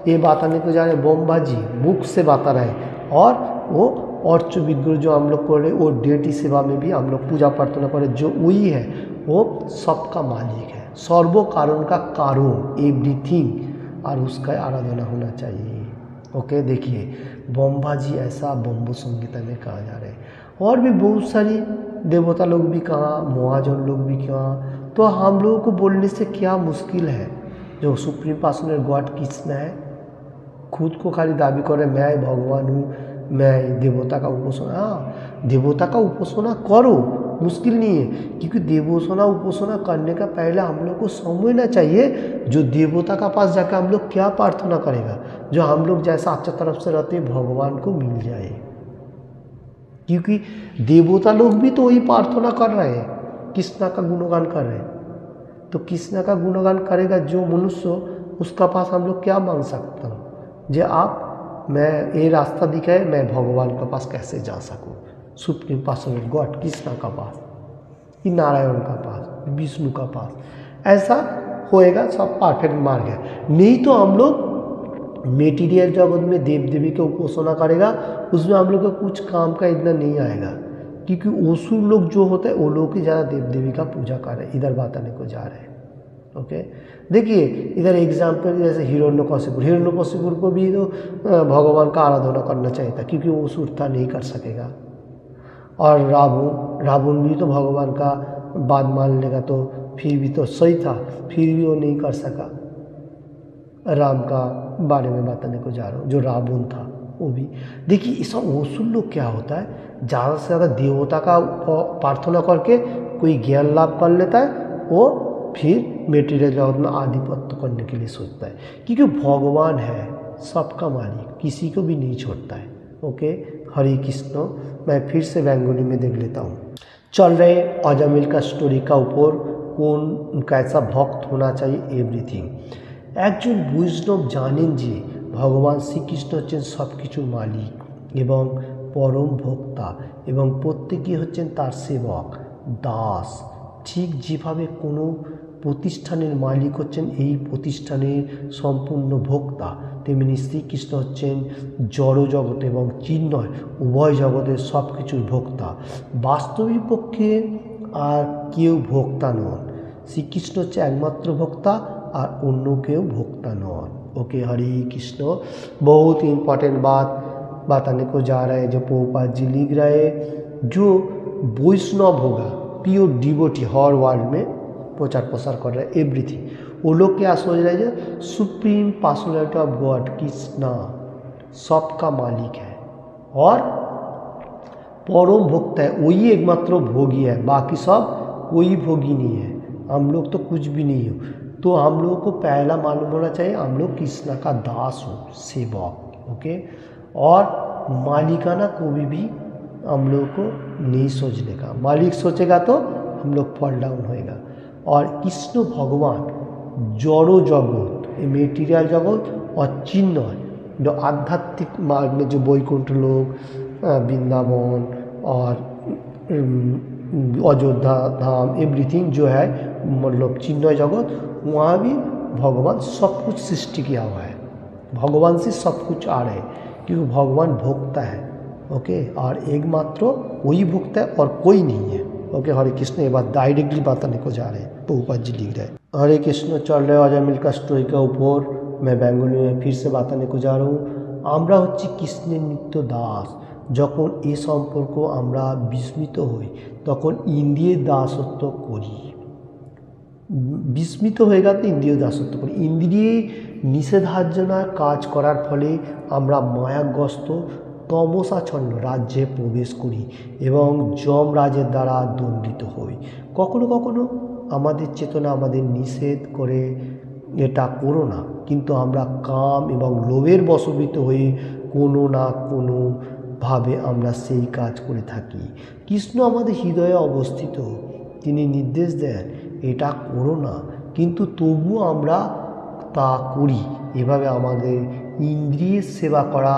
ये बताने को जा रहे बमभाजी मुख से बता रहे, और वो अर्च विग्रह जो हम लोग कर रहे वो डेटी सेवा में भी हम लोग पूजा प्रार्थना करें, जो वही है वो सबका मालिक है, सर्व कारण का कारण एवरीथिंग, और उसका आराधना होना चाहिए। ओके, देखिए बमभाजी ऐसा बम्बो संगीता में कहा जा रहा है, और भी बहुत सारी देवता लोग भी कहा, महाजन लोग भी कहा। तो हम लोगों को बोलने से क्या मुश्किल है, जो सुप्रीम पर्सनल गॉड कृष्ण है खुद को खाली दावी करे मैं भगवान हूँ, मैं देवता का उपासना, हाँ देवता का उपासना करो, मुश्किल नहीं है, क्योंकि देवोसना उपासना करने का पहले हम लोग को समझना चाहिए जो देवता का पास जाकर हम लोग क्या प्रार्थना करेगा, जो हम लोग जैसा अच्छा तरफ से रहते भगवान को मिल जाए, क्योंकि देवता लोग भी तो वही प्रार्थना कर रहे हैं, कृष्णा का गुणगान कर रहे हैं। तो कृष्णा का गुणगान करेगा जो मनुष्य, उसका पास हम लोग क्या मांग सकते हैं, जो आप मैं ये रास्ता दिखाए मैं भगवान के पास कैसे जा सकूं, सुप्रीम पर्सनल गॉड कृष्णा का पास, कि नारायण का पास, विष्णु का पास, ऐसा होएगा सब परफेक्ट मार्ग है। नहीं तो हम लोग मेटीरियल जगत में देव देवी के उपासना करेगा, उसमें हम लोग का कुछ काम का इतना नहीं आएगा, क्योंकि ओसुर लोग जो होते हैं वो लोग ही ज़्यादा देव देवी का पूजा कर रहे हैं, इधर बताने को जा रहे हैं। ओके, देखिए इधर एग्जाम्पल जैसे हिरण्यकशिपुर को भी तो भगवान का आराधना करना चाहिए था, क्योंकि वो असुर था, नहीं कर सकेगा। और रावण भी तो भगवान का बात मान लेगा तो फिर भी तो सही था, फिर भी वो नहीं कर सका। राम का बारे में बताने को जा रहा हूँ, जो रावण था वो भी। देखिए इस असुर लोग क्या होता है, ज़्यादा से ज़्यादा देवता का प्रार्थना करके कोई ज्ञान लाभ कर लेता है, वो फिर मेटीरियल जगत में आधिपत्य करने के लिए सोचता है, क्योंकि भगवान है सबका मालिक, किसी को भी नहीं छोड़ता है। ओके, हरे कृष्ण। मैं फिर से बंगाली में देख लेता हूँ। चल रहे अजामिल का स्टोरी का ऊपर कौन कैसा भक्त होना चाहिए एवरीथिंग। একজন বৈষ্ণব জানেন যে ভগবান শ্রীকৃষ্ণ হচ্ছেন সব কিছুর মালিক এবং পরম ভোক্তা, এবং প্রত্যেকেই হচ্ছেন তার সেবক দাস। ঠিক যেভাবে কোনো প্রতিষ্ঠানের মালিক হচ্ছেন এই প্রতিষ্ঠানের সম্পূর্ণ ভোক্তা, তেমনি শ্রীকৃষ্ণ হচ্ছেন জড় জগৎ এবং চিন্ময় উভয় জগতের সব কিছুর ভোক্তা। বাস্তবিক পক্ষে আর কেউ ভোক্তা নন, শ্রীকৃষ্ণ হচ্ছে একমাত্র ভোক্তা, और अन्य केव भोक्ता नॉन। ओके, हरे कृष्ण। बहुत ही इम्पोर्टेंट बात बताने को जा रहे हैं, जो प्रभुपाद जी लिख रहे हैं, जो वैष्णव होगा प्योर डिवोटी हर वर्ल्ड में प्रचार प्रसार कर रहे हैं एवरीथिंग, वो लोग क्या सोच रहे हैं, supreme personality of God Krishna सबका मालिक है और परम भोक्ता है, वही एकमात्र भोगी है, बाकी सब कोई भोगी नहीं है, हम लोग तो कुछ भी नहीं हो। तो हम लोगों को पहला मालूम होना चाहिए हम लोग कृष्णा का दास हो, सेवक। ओके, और मालिकाना कभी भी हम लोग को नहीं सोचने का, मालिक सोचेगा तो हम लोग फॉल डाउन होएगा। और कृष्ण भगवान जड़ो जगत, मेटीरियल जगत और चिन्ह, जो आध्यात्मिक मार्ग में जो वैकुंठ लोग, वृंदावन और अयोध्या धाम एवरीथिंग जो है, मतलब चिन्ह जगत, वहाँ भी भगवान सब कुछ सृष्टि किया हुआ है, भगवान से सब कुछ आ रहे हैं, क्योंकि भगवान भोक्ता है। ओके, और एकमात्र वही भोक्ता है और कोई नहीं है। ओके, हरे कृष्ण। ये बात डायरेक्टली बताने को जा रहे हैं, प्रभुपाद जी लिख रहे हैं। हरे कृष्ण। चल रहे अजामिल का स्टोरी का ऊपर मैं बेंगली में फिर से बताने को जा रहा हूँ। আমরা হচ্ছি কৃষ্ণের নিত্য দাস। যখন এ সম্পর্ক আমরা বিস্মিত হই তখন ইন্দ্রিয়ের দাসত্ব করি। বিস্মিত হয়ে গেলে ইন্দ্রিয় দাসত্ব করি। ইন্দ্রিয়ে নিষেধাজ্ঞার কাজ করার ফলে আমরা মায়াগ্রস্ত তমসাচ্ছন্ন রাজ্যে প্রবেশ করি এবং যমরাজের দ্বারা দণ্ডিত হই। কখনো কখনো আমাদের চেতনা আমাদের নিষেধ করে এটা করো না, কিন্তু আমরা কাম এবং লোভের বশবর্তী হয়ে কোনো না কোনোভাবে আমরা সেই কাজ করে থাকি। কৃষ্ণ আমাদের হৃদয়ে অবস্থিত, তিনি নির্দেশ দেন এটা করো না, কিন্তু তবুও আমরা তা করি। এভাবে আমাদের ইন্দ্রিয়ের সেবা করা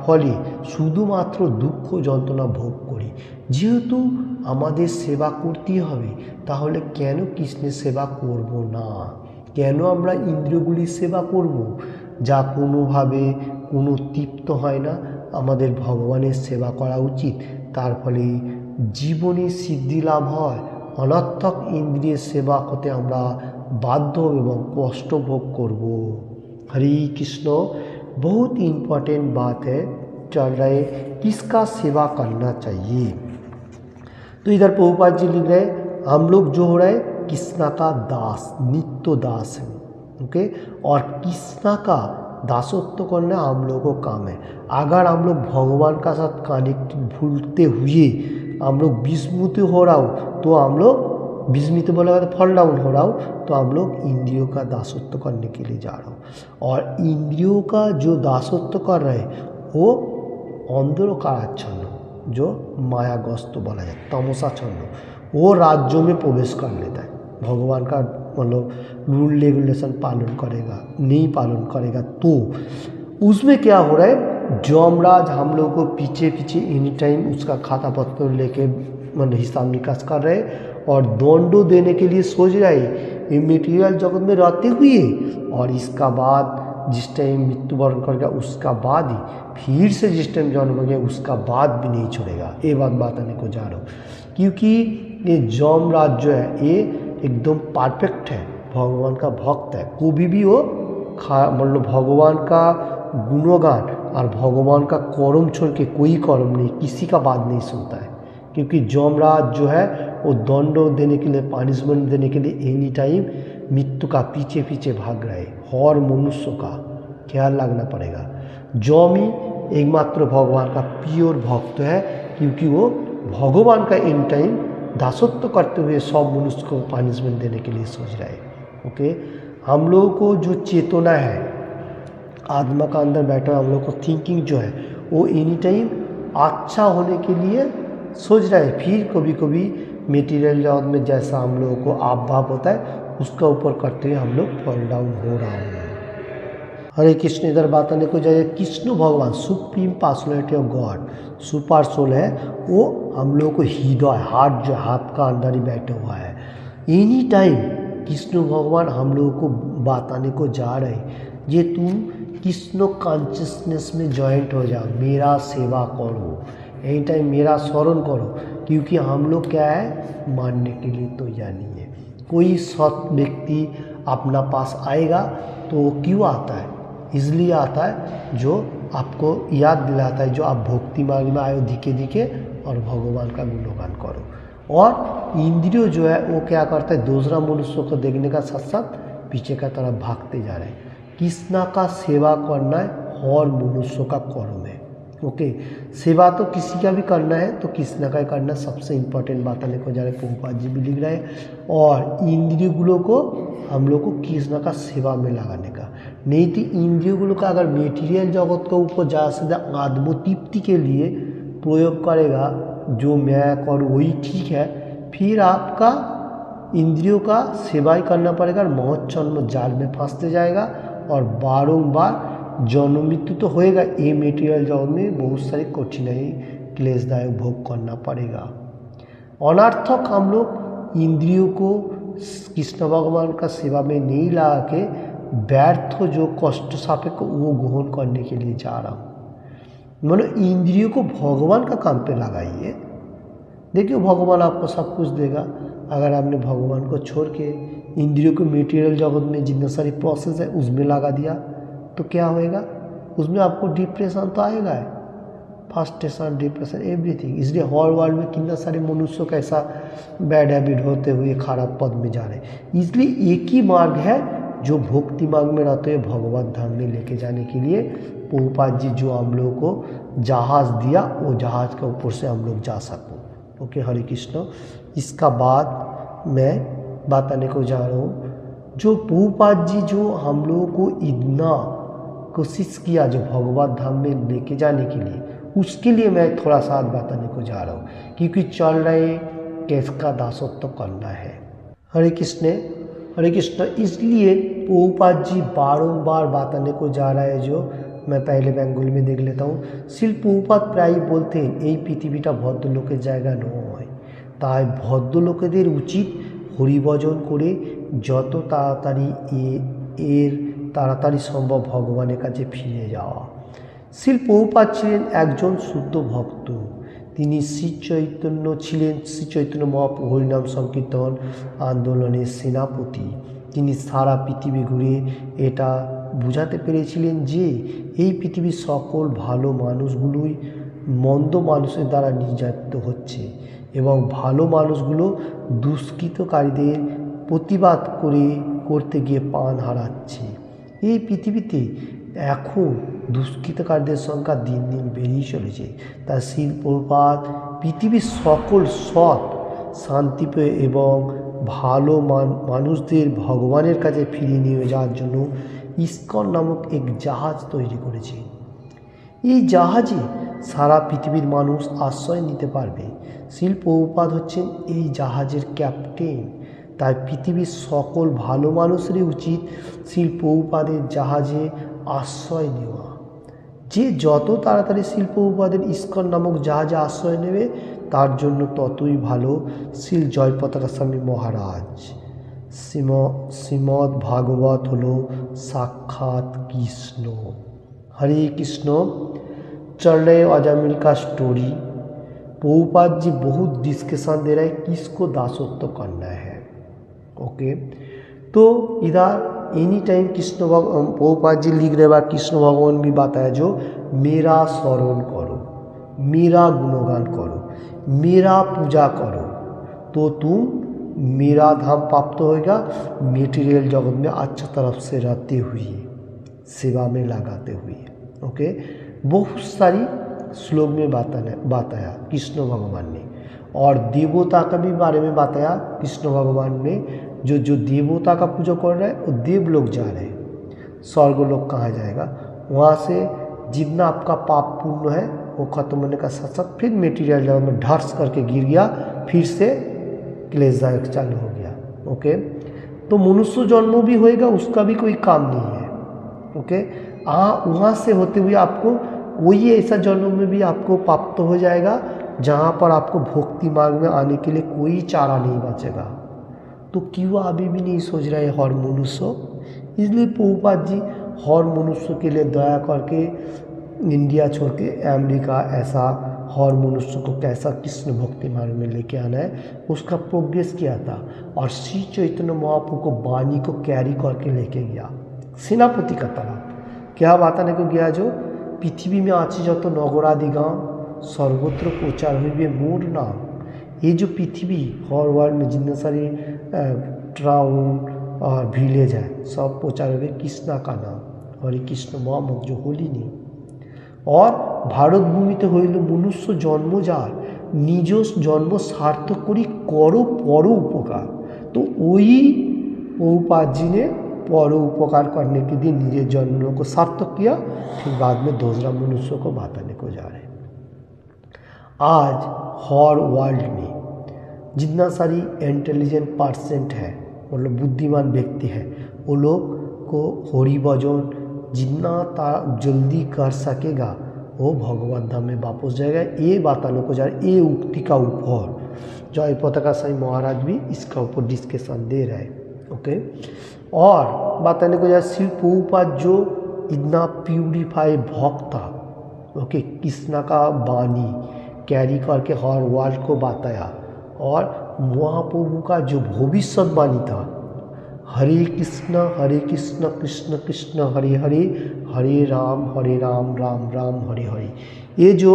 ফলে শুধুমাত্র দুঃখ যন্ত্রণা ভোগ করি। যেহেতু আমাদের সেবা করতেই হবে, তাহলে কেন কৃষ্ণের সেবা করব না? কেন আমরা ইন্দ্রিয়গুলির সেবা করব? যা কোনোভাবে কোনো তৃপ্ত হয় না, আমাদের ভগবানের সেবা করা উচিত। তার ফলে জীবনে সিদ্ধি লাভ হয়। অনর্থক ইন্দ্রিয়ের সেবা হতে আমরা বাধ্য এবং कष्ट भोग करब। हरे कृष्ण। बहुत इम्पोर्टेंट बात है, चल रहे किसका सेवा करना चाहिए। तो इधर प्रभुपाद जी लिख रहे हम लोग जो हो रहे कृष्णा का दास, नित्य दास है। ओके, और कृष्णा का दासत्व करना हम लोगों को काम है। अगर हम लोग भगवान का साथ कनेक्ट भूलते हुए हम लोग विस्मृत हो रहा हो, तो हम लोग विस्मित बोला तो फॉल डाउन हो रहा हो, तो हम लोग इंद्रियों का दासत्व करने के लिए जा रहा हो। और इंद्रियों का जो दासत्व कर रहे वो अंधकारच्छन्न, जो मायाग्रस्त बोला जाए, तमसाच्छन्न, वो राज्यों में प्रवेश कर लेता है। भगवान का मतलब रूल रेगुलेशन पालन करेगा, नहीं पालन करेगा तो उसमें क्या हो रहा है, यमराज हम लोग को पीछे पीछे एनी टाइम उसका खाता पत्र लेके मतलब हिसाब निकास कर रहे और दंडो देने के लिए सोच रहे ये मटेरियल जगत में रहते हुए, और इसका बाद जिस टाइम मृत्युवरण करेगा उसका बाद ही फिर से जिस टाइम जन्म होगा उसका बाद भी नहीं छोड़ेगा। ये बात बताने को जा रहा हूँ, क्योंकि ये यमराज जो है ये एकदम परफेक्ट है, भगवान का भक्त है। कभी भी वो मतलब भगवान का गुणगान और भगवान का कर्म छोड़ के कोई कर्म नहीं, किसी का बात नहीं सुनता है। क्योंकि यमराज जो है वो दंड देने के लिए, पनिशमेंट देने के लिए एनी टाइम मृत्यु का पीछे पीछे भाग रहे। हर मनुष्य का ख्याल रखना पड़ेगा। यम ही एकमात्र भगवान का प्योर भक्त है, क्योंकि वो भगवान का एनी टाइम दासत्व करते हुए सब मनुष्य को पनिशमेंट देने के लिए सोच रहा है। ओके, हम लोगों को जो चेतना है आत्मा का अंदर बैठा, हम लोग को थिंकिंग जो है वो एनी टाइम अच्छा होने के लिए सोच रहा है। फिर कभी कभी मटेरियल जगत में जैसा हम लोगों को आप भाव होता है उसका ऊपर करते हुए हम लोग फॉल डाउन हो रहा है। हरे कृष्ण। इधर बात आने को जाए, कृष्ण भगवान supreme personality of God, super soul है, वो हम लोग को हृदय, हार्ट जो हाथ का अंदर ही बैठा हुआ है। एनी टाइम कृष्ण भगवान हम लोगों को बताने को जा रहे ये तुम कृष्ण कॉन्शियसनेस में जॉइंट हो जाओ, मेरा सेवा करो, एनी टाइम मेरा स्मरण करो। क्योंकि हम लोग क्या है मानने के लिए तो या नहीं है। कोई सत व्यक्ति अपना पास आएगा तो क्यों आता है, इसलिए आता है जो आपको याद दिलाता है, जो आप भक्ति मार्ग में आए दिखे दिखे और भगवान का गुणगान करो। और इंद्रिय जो है वो क्या करता है, दूसरा मनुष्य को देखने का साथ साथ पीछे का तरफ भागते जा रहे हैं। कृष्णा का सेवा करना है और मनुष्य का कर्म है। ओके, सेवा तो किसी का भी करना है तो कृष्णा का ही करना सबसे इम्पोर्टेंट बात आने को जा रहे। प्रभुपाद जी भी लिख रहे हैं, और इंद्रियों को हम लोग को कृष्णा का सेवा में लगाने का, नहीं तो इंद्रियों का अगर मेटीरियल जगत के ऊपर ज़्यादा से ज़्यादा आत्मतृप्ति के लिए प्रयोग करेगा, जो मैं करूँ वही ठीक है, फिर आपका इंद्रियों का सेवा ही करना पड़ेगा और मोहजन्म जाल में फंसते जाएगा और बारंबार जन्म मृत्यु तो होएगा। ये मेटेरियल जगत में बहुत सारी कठिनाई क्लेशदायक भोग करना पड़ेगा। अनर्थक हम लोग इंद्रियों को कृष्ण भगवान का सेवा में नहीं लगा के व्यर्थ जो कष्ट सापेक्ष वो ग्रहण करने के लिए जा रहा हूँ। मतलब इंद्रियों को भगवान का काम पे लगाइए, देखिए भगवान आपको सब कुछ देगा। अगर आपने भगवान को छोड़ के इंद्रियों को मेटेरियल जगत में जितना सारी प्रोसेस है उसमें लगा दिया तो क्या होएगा, उसमें आपको डिप्रेशन तो आएगा, फ्रस्ट्रेशन, डिप्रेशन, एवरीथिंग। इसलिए हर वर्ल्ड में कितना सारे मनुष्यों का ऐसा बैड हैबिट होते हुए खराब पद में जा रहे हैं। इसलिए एक ही मार्ग है जो भक्ति मार्ग में रहते हुए भगवत धाम में लेके जाने के लिए प्रभुपाद जी जो हम लोग को जहाज़ दिया वो जहाज़ के ऊपर से हम लोग जा सको। ओके, हरे कृष्ण। इसका बाद मैं बताने को जा रहा हूँ, जो प्रभुपाद जी जो हम लोगों को इतना कोशिश किया जो भगवत धाम में लेके जाने के लिए, उसके लिए मैं थोड़ा सा बताने को जा रहा हूँ, क्योंकि चल रहे किसका दासत्व करना है। हरे कृष्ण। इसलिए प्रभुपाद जी बारंबार बताने को जा रहा है, जो मैं पहले बेंगल में देख लेता हूँ। শিল প্রভুপাদ প্রায় বলতেন এই পৃথিবীটা ভদ্রলোকের জায়গা নয়, তাই ভদ্রলোকেদের উচিত হরিভজন করে যত তাড়াতাড়ি সম্ভব ভগবানের কাছে ফিরে যাওয়া। শিল প্রভুপাদ ছিলেন একজন শুদ্ধ ভক্ত। তিনি শ্রী চৈতন্য মহাপ্রভু হরিনাম সংকীর্তন আন্দোলনের সেনাপতি। তিনি সারা পৃথিবী ঘুরে এটা বোঝাতে পেরেছিলেন যে এই পৃথিবীর সকল ভালো মানুষগুলোই মন্দ মানুষের দ্বারা নির্যাতিত হচ্ছে এবং ভালো মানুষগুলো দুষ্কৃতকারীদের প্রতিবাদ করতে গিয়ে প্রাণ হারাচ্ছে। এই পৃথিবীতে এখন দুষ্কৃতকারীদের সংখ্যা দিন দিন বেড়েই চলেছে। তাই শিল প্রভুপাদ পৃথিবীর সকল সৎ, শান্তিপ্রিয় এবং ভালো মানুষদের ভগবানের কাছে ফিরিয়ে নিয়ে যাওয়ার জন্য ইস্কন নামক এক জাহাজ তৈরি করেছে। এই জাহাজে সারা পৃথিবীর মানুষ আশ্রয় নিতে পারবে। শিল প্রভুপাদ হচ্ছেন এই জাহাজের ক্যাপ্টেন। তাই পৃথিবীর সকল ভালো মানুষেরই উচিত শিল প্রভুপাদের জাহাজে আশ্রয় নেওয়া। যে যত তাড়াতাড়ি শিল প্রভুপাদের ইস্কন নামক জাহাজে আশ্রয় নেবে তার জন্য ততই ভালো। শিল জয়পতাকা স্বামী মহারাজ, শ্রীমদ্ भागवत হলো साक्षात कृष्ण। हरे कृष्ण। चल रहे अजामिल का स्टोरी। प्रभुपाद जी बहुत डिस्कशन दे रहे हैं किसको दासत्व करना है। ओके, तो इधर एनी टाइम प्रभुपाद जी लिख रहे कृष्ण भगवान भी बताया जो मेरा स्मरण करो, मेरा गुणगान करो, मेरा पूजा करो तो तुम मेरा धाम प्राप्त होएगा। मेटीरियल जगत में अच्छा तरफ से रहते हुए, सेवा में लगाते हुए। ओके, बहुत सारी श्लोक में बताया कृष्ण भगवान ने। और देवता का भी बारे में बताया कृष्ण भगवान ने। जो देवता का पूजा कर रहा है वो देव लोग जा रहे हैं, स्वर्ग लोग कहाँ जाएगा। वहाँ से जितना आपका पाप पुण्य है वो खत्म होने का साथ साथ फिर मेटीरियल जगत में ढर्स करके गिर गया, फिर से क्लेशदायक चालू हो गया। ओके, तो मनुष्य जन्म भी होएगा, उसका भी कोई काम नहीं है। ओके, वहाँ से होते हुए आपको कोई ऐसा जन्म में भी आपको प्राप्त हो जाएगा जहाँ पर आपको भक्ति मार्ग में आने के लिए कोई चारा नहीं बचेगा। तो क्यों अभी भी नहीं सोच रहे हर मनुष्य। इसलिए प्रभुपाद जी हर मनुष्य के लिए दया करके इंडिया छोड़ के अमेरिका ऐसा हर मनुष्य को कैसा कृष्ण भक्ति मार्ग में लेके आना है उसका प्रोग्रेस किया था। और श्री चैतन्य महाप्रभु को वाणी को कैरी करके लेके गया सेनापति का तरह। क्या बताने को गया जो पृथ्वी में आछे যত नगरादि गाँव सर्वत्र प्रचार हुई मोर नाम। ये जो पृथ्वी हर वर्ल्ड में जितने सारे टाउन और विलेज है सब प्रचार हुए कृष्णा का नाम, हरे कृष्ण महामंत्र जो होली नहीं। और भारत भूमिते हইল मनुष्य जन्म जार निज जन्म सार्थक करी करो पर उपकार। तो वही प्रभुपाद जी ने पर उपकार करने के लिए निजे जन्म को सार्थक किया, फिर बाद में दूसरा मनुष्य को बताने को जा रहे हैं। आज हर वर्ल्ड में जितना सारी इंटेलिजेंट परसेंट है मतलब बुद्धिमान व्यक्ति है वो लोग को हरि भजन जितना जल्दी कर सकेगा वो भगवान धाम में वापस जाएगा। ये बताने को जा रहा है। ये उक्ति का ऊपर जय पताका साईं महाराज भी इसका ऊपर डिस्कशन दे रहे हैं। ओके, और बताने को जा रहा शिल प्रभुपाद जो इतना प्यूरिफाई भक्त था। ओके, कृष्णा का वाणी कैरी करके हर वर्ल्ड को बताया। और महाप्रभु का जो भविष्यवाणी था हरे कृष्ण कृष्ण कृष्ण हरे हरे, हरे राम राम राम हरे हरे। ये जो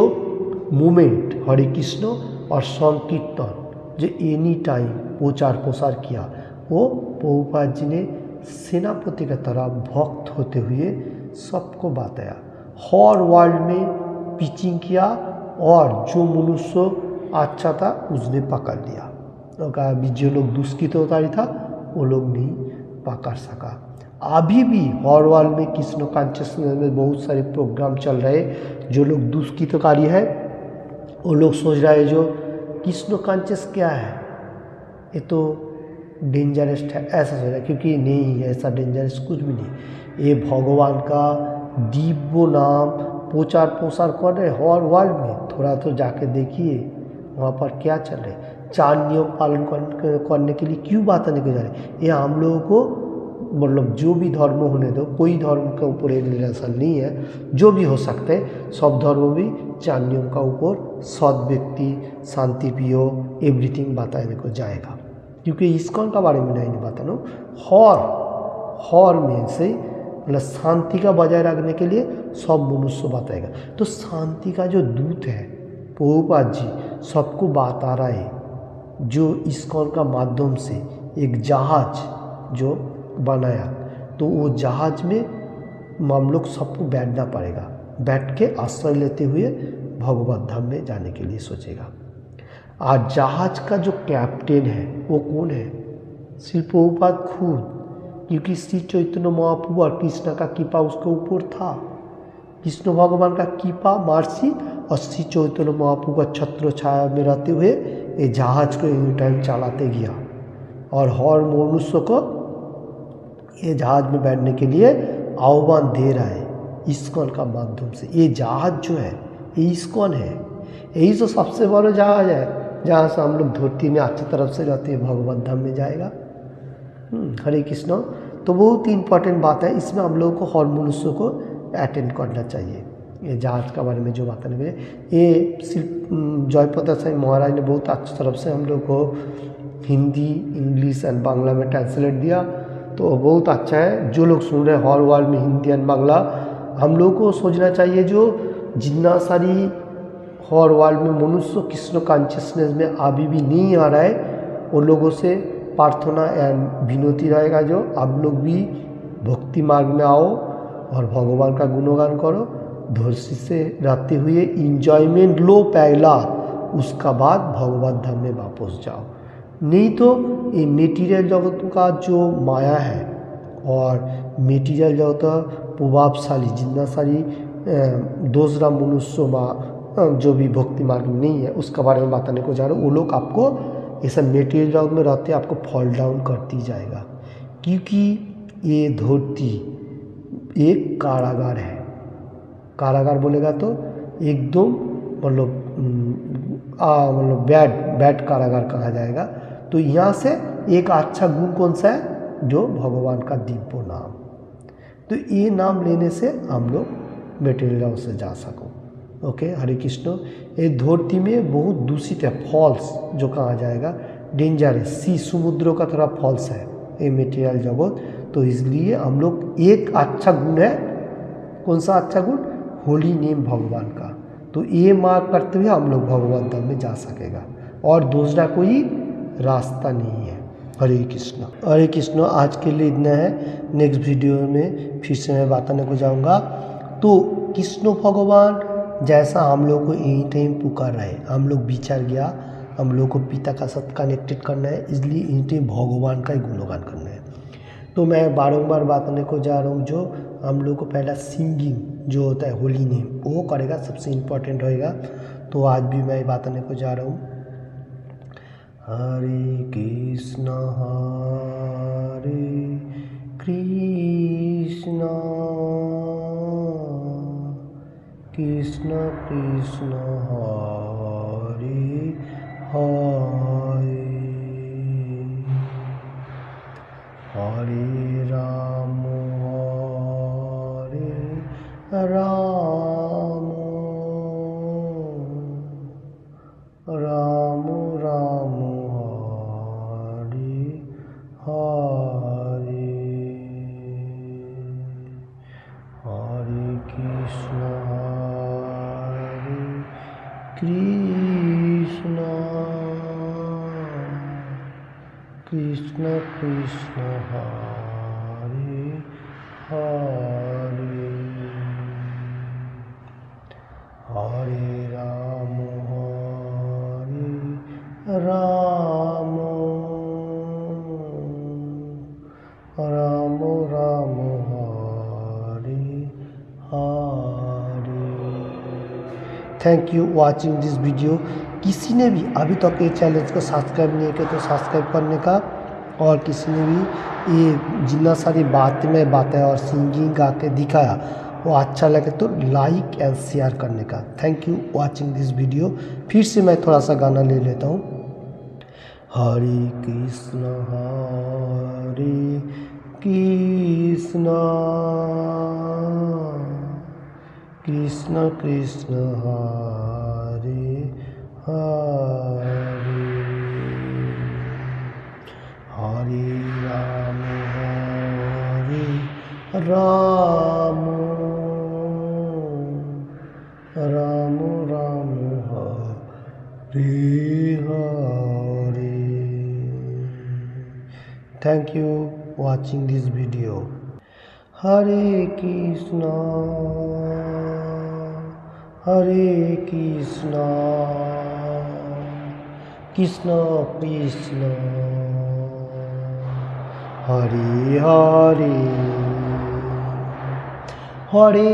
मूवमेंट हरे कृष्ण और संकीर्तन जो एनी टाइम प्रचार प्रसार किया वो प्रभुपाद जी ने सेनापति की तरह भक्त होते हुए सबको बताया। हर वर्ल्ड में पिचिंग किया और जो मनुष्य अच्छा था उसने पकड़ लिया। अभी जो लोग दुष्कृतकारी था वो लोग नहीं पकड़ सका। अभी भी हर वर्ल्ड में कृष्ण कॉन्शियसनेस में बहुत सारे प्रोग्राम चल रहे। जो लोग दुष्कृतकारी है वो लोग सोच रहे हैं जो कृष्ण कॉन्शियस क्या है, ये तो डेंजरस है ऐसा सोचा, क्योंकि नहीं ऐसा डेंजरस कुछ भी नहीं। ये भगवान का दिव्य नाम प्रचार प्रसार कर रहे हर वर्ल्ड में। थोड़ा तो जाके देखिए वहाँ पर क्या चल रहा है। 4 नियम पालन करने के लिए क्यों बात नहीं कर जा रहे। ये हम लोगों को मतलब जो भी धर्म होने दो, कोई धर्म के ऊपर रिलेशन नहीं है, जो भी हो सकते हैं सब धर्म भी 4 नियम का ऊपर सद व्यक्ति शांति प्रियो एवरीथिंग बताने को जाएगा। क्योंकि इस्कॉन का बारे में नहीं बताना, हर में से मतलब शांति का बजाय रखने के लिए सब मनुष्य बताएगा। तो शांति का जो दूत है प्रभुपाद जी सबको बता रहा है, जो इस्कॉन का माध्यम से एक जहाज जो बनाया, तो वो जहाज में हम लोग सबको बैठना पड़ेगा, बैठ के आश्रय लेते हुए भगवत धाम में जाने के लिए सोचेगा। आज जहाज का जो कैप्टन है वो कौन है? श्री प्रभुपाद खुद, क्योंकि श्री चैतन्य महाप्रभु और कृष्ण का कृपा उसके ऊपर था। कृष्ण भगवान का कृपा मार्सी और श्री चैतन्य महाप्रभु का छत्र छाया में रहते हुए ये जहाज को एनी टाइम चलाते गया और हर मनुष्य को ये जहाज में बैठने के लिए आह्वान दे रहा है इस्कॉन का माध्यम से। ये जहाज जो है ये इस्कॉन है, यही तो सबसे बड़ा जहाज है जहाँ से हम लोग धरती में अच्छी तरफ से रहते हैं भगवत धाम में जाएगा। हरे कृष्ण। तो बहुत ही इम्पोर्टेंट बात है, इसमें हम लोगों को हर मनुष्य को अटेंड करना चाहिए। ये जहाज के बारे में जो बात है ये सिर्फ जयप्रकाश साईं महाराज ने बहुत अच्छी तरफ से हम लोग को हिंदी इंग्लिश एंड बांग्ला में ट्रांसलेट दिया, तो बहुत अच्छा है। जो लोग सुन रहे हैं हर वर्ल्ड में हिंदी एंड बांग्ला, हम लोग को सोचना चाहिए जो जितना सारी हर वर्ल्ड में मनुष्य कृष्ण कॉन्शियसनेस में अभी भी नहीं आ रहा है, उन लोगों से प्रार्थना एंड विनती रहेगा जो आप लोग भी भक्ति मार्ग में आओ और भगवान का गुणगान करो, धैर्य से रहते हुए इंजॉयमेंट लो पहला, उसका बाद भगवत धाम में वापस जाओ। नहीं तो ये मेटीरियल जगत का जो माया है और मेटीरियल जगत प्रभावशाली जितना सारी दूसरा मनुष्य जो भी भक्ति मार्ग में नहीं है उसका बारे में बताने को जा रहे हो, वो लोग आपको ये सब मेटीरियल जगत में रहते आपको फॉल डाउन करती जाएगा। क्योंकि ये धरती एक कारागार है। कारागार बोलेगा तो एकदम मतलब बैड कारागार कहा जाएगा। तो यहाँ से एक अच्छा गुण कौन सा है? जो भगवान का दिव्य नाम। तो ये नाम लेने से हम लोग मेटेरियल से जा सको। ओके, हरे कृष्ण। ये धरती में बहुत दूषित है, फॉल्स जो कहा जाएगा, डेंजर है, सी समुद्रों का थोड़ा फॉल्स है ये मेटेरियल जगत। तो इसलिए हम लोग एक अच्छा गुण है, कौन सा अच्छा गुण? होली नेम भगवान का। तो ये मार्ग करते हुए हम लोग भगवत धाम में जा सकेगा और दूसरा कोई रास्ता नहीं है। हरे कृष्ण। हरे कृष्ण। आज के लिए इतना है, नेक्स्ट वीडियो में फिर से मैं बताने को जाऊंगा। तो कृष्ण भगवान जैसा हम लोग को एनी टाइम पुकार रहे, हम लोग विचार गया, हम लोग को पिता का साथ कनेक्टेड करना है, इसलिए एनी टाइम भगवान का ही गुणगान करना है। तो मैं बारंबार बताने को जा रहा हूँ, जो हम लोग को पहला सिंगिंग जो होता है होली नेम वो करेगा, सबसे इम्पोर्टेंट होएगा। तो आज भी मैं बताने को जा रहा हूँ, Hare Krishna Krishna Krishna Hare Hare, Hare Ram Ram Ram Hare Hare, Hare Krishna Krishna Krishna Hare Hare, Hare Ram Ram Ram Ram Hare Hare. Thank you watching this video. किसी ने भी अभी तक ये चैनल को सब्सक्राइब नहीं किया तो सब्सक्राइब करने का और किसी ने भी ये जितना सारी बातें मैं बताया और सिंगिंग गा के दिखाया वो अच्छा लगे तो लाइक एंड शेयर करने का। Thank you watching this video. फिर से मैं थोड़ा सा गाना ले लेता हूँ। Hare Krishna Krishna Krishna Hare Hare Hare Ram Ram Ram Hare Hare. Thank you watching this video. Hare Krishna Krishna Krishna Hare Hare Hare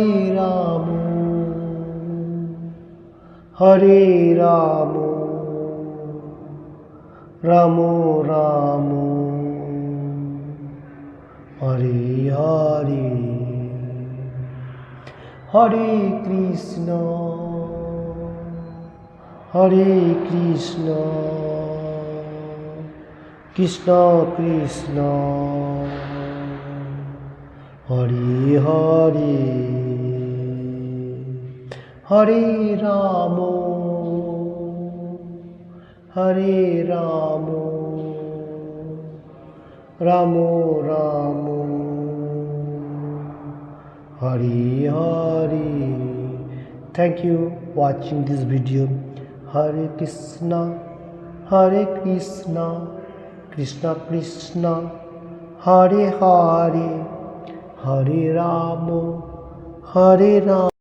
Ram Ram Ram Hare Hare Hare Krishna Krishna Krishna Hare Hare Hare Ram Ram Ram Hare Hare। Thank you watching this video. Hare Krishna Krishna Krishna Hare Hare Hare Ram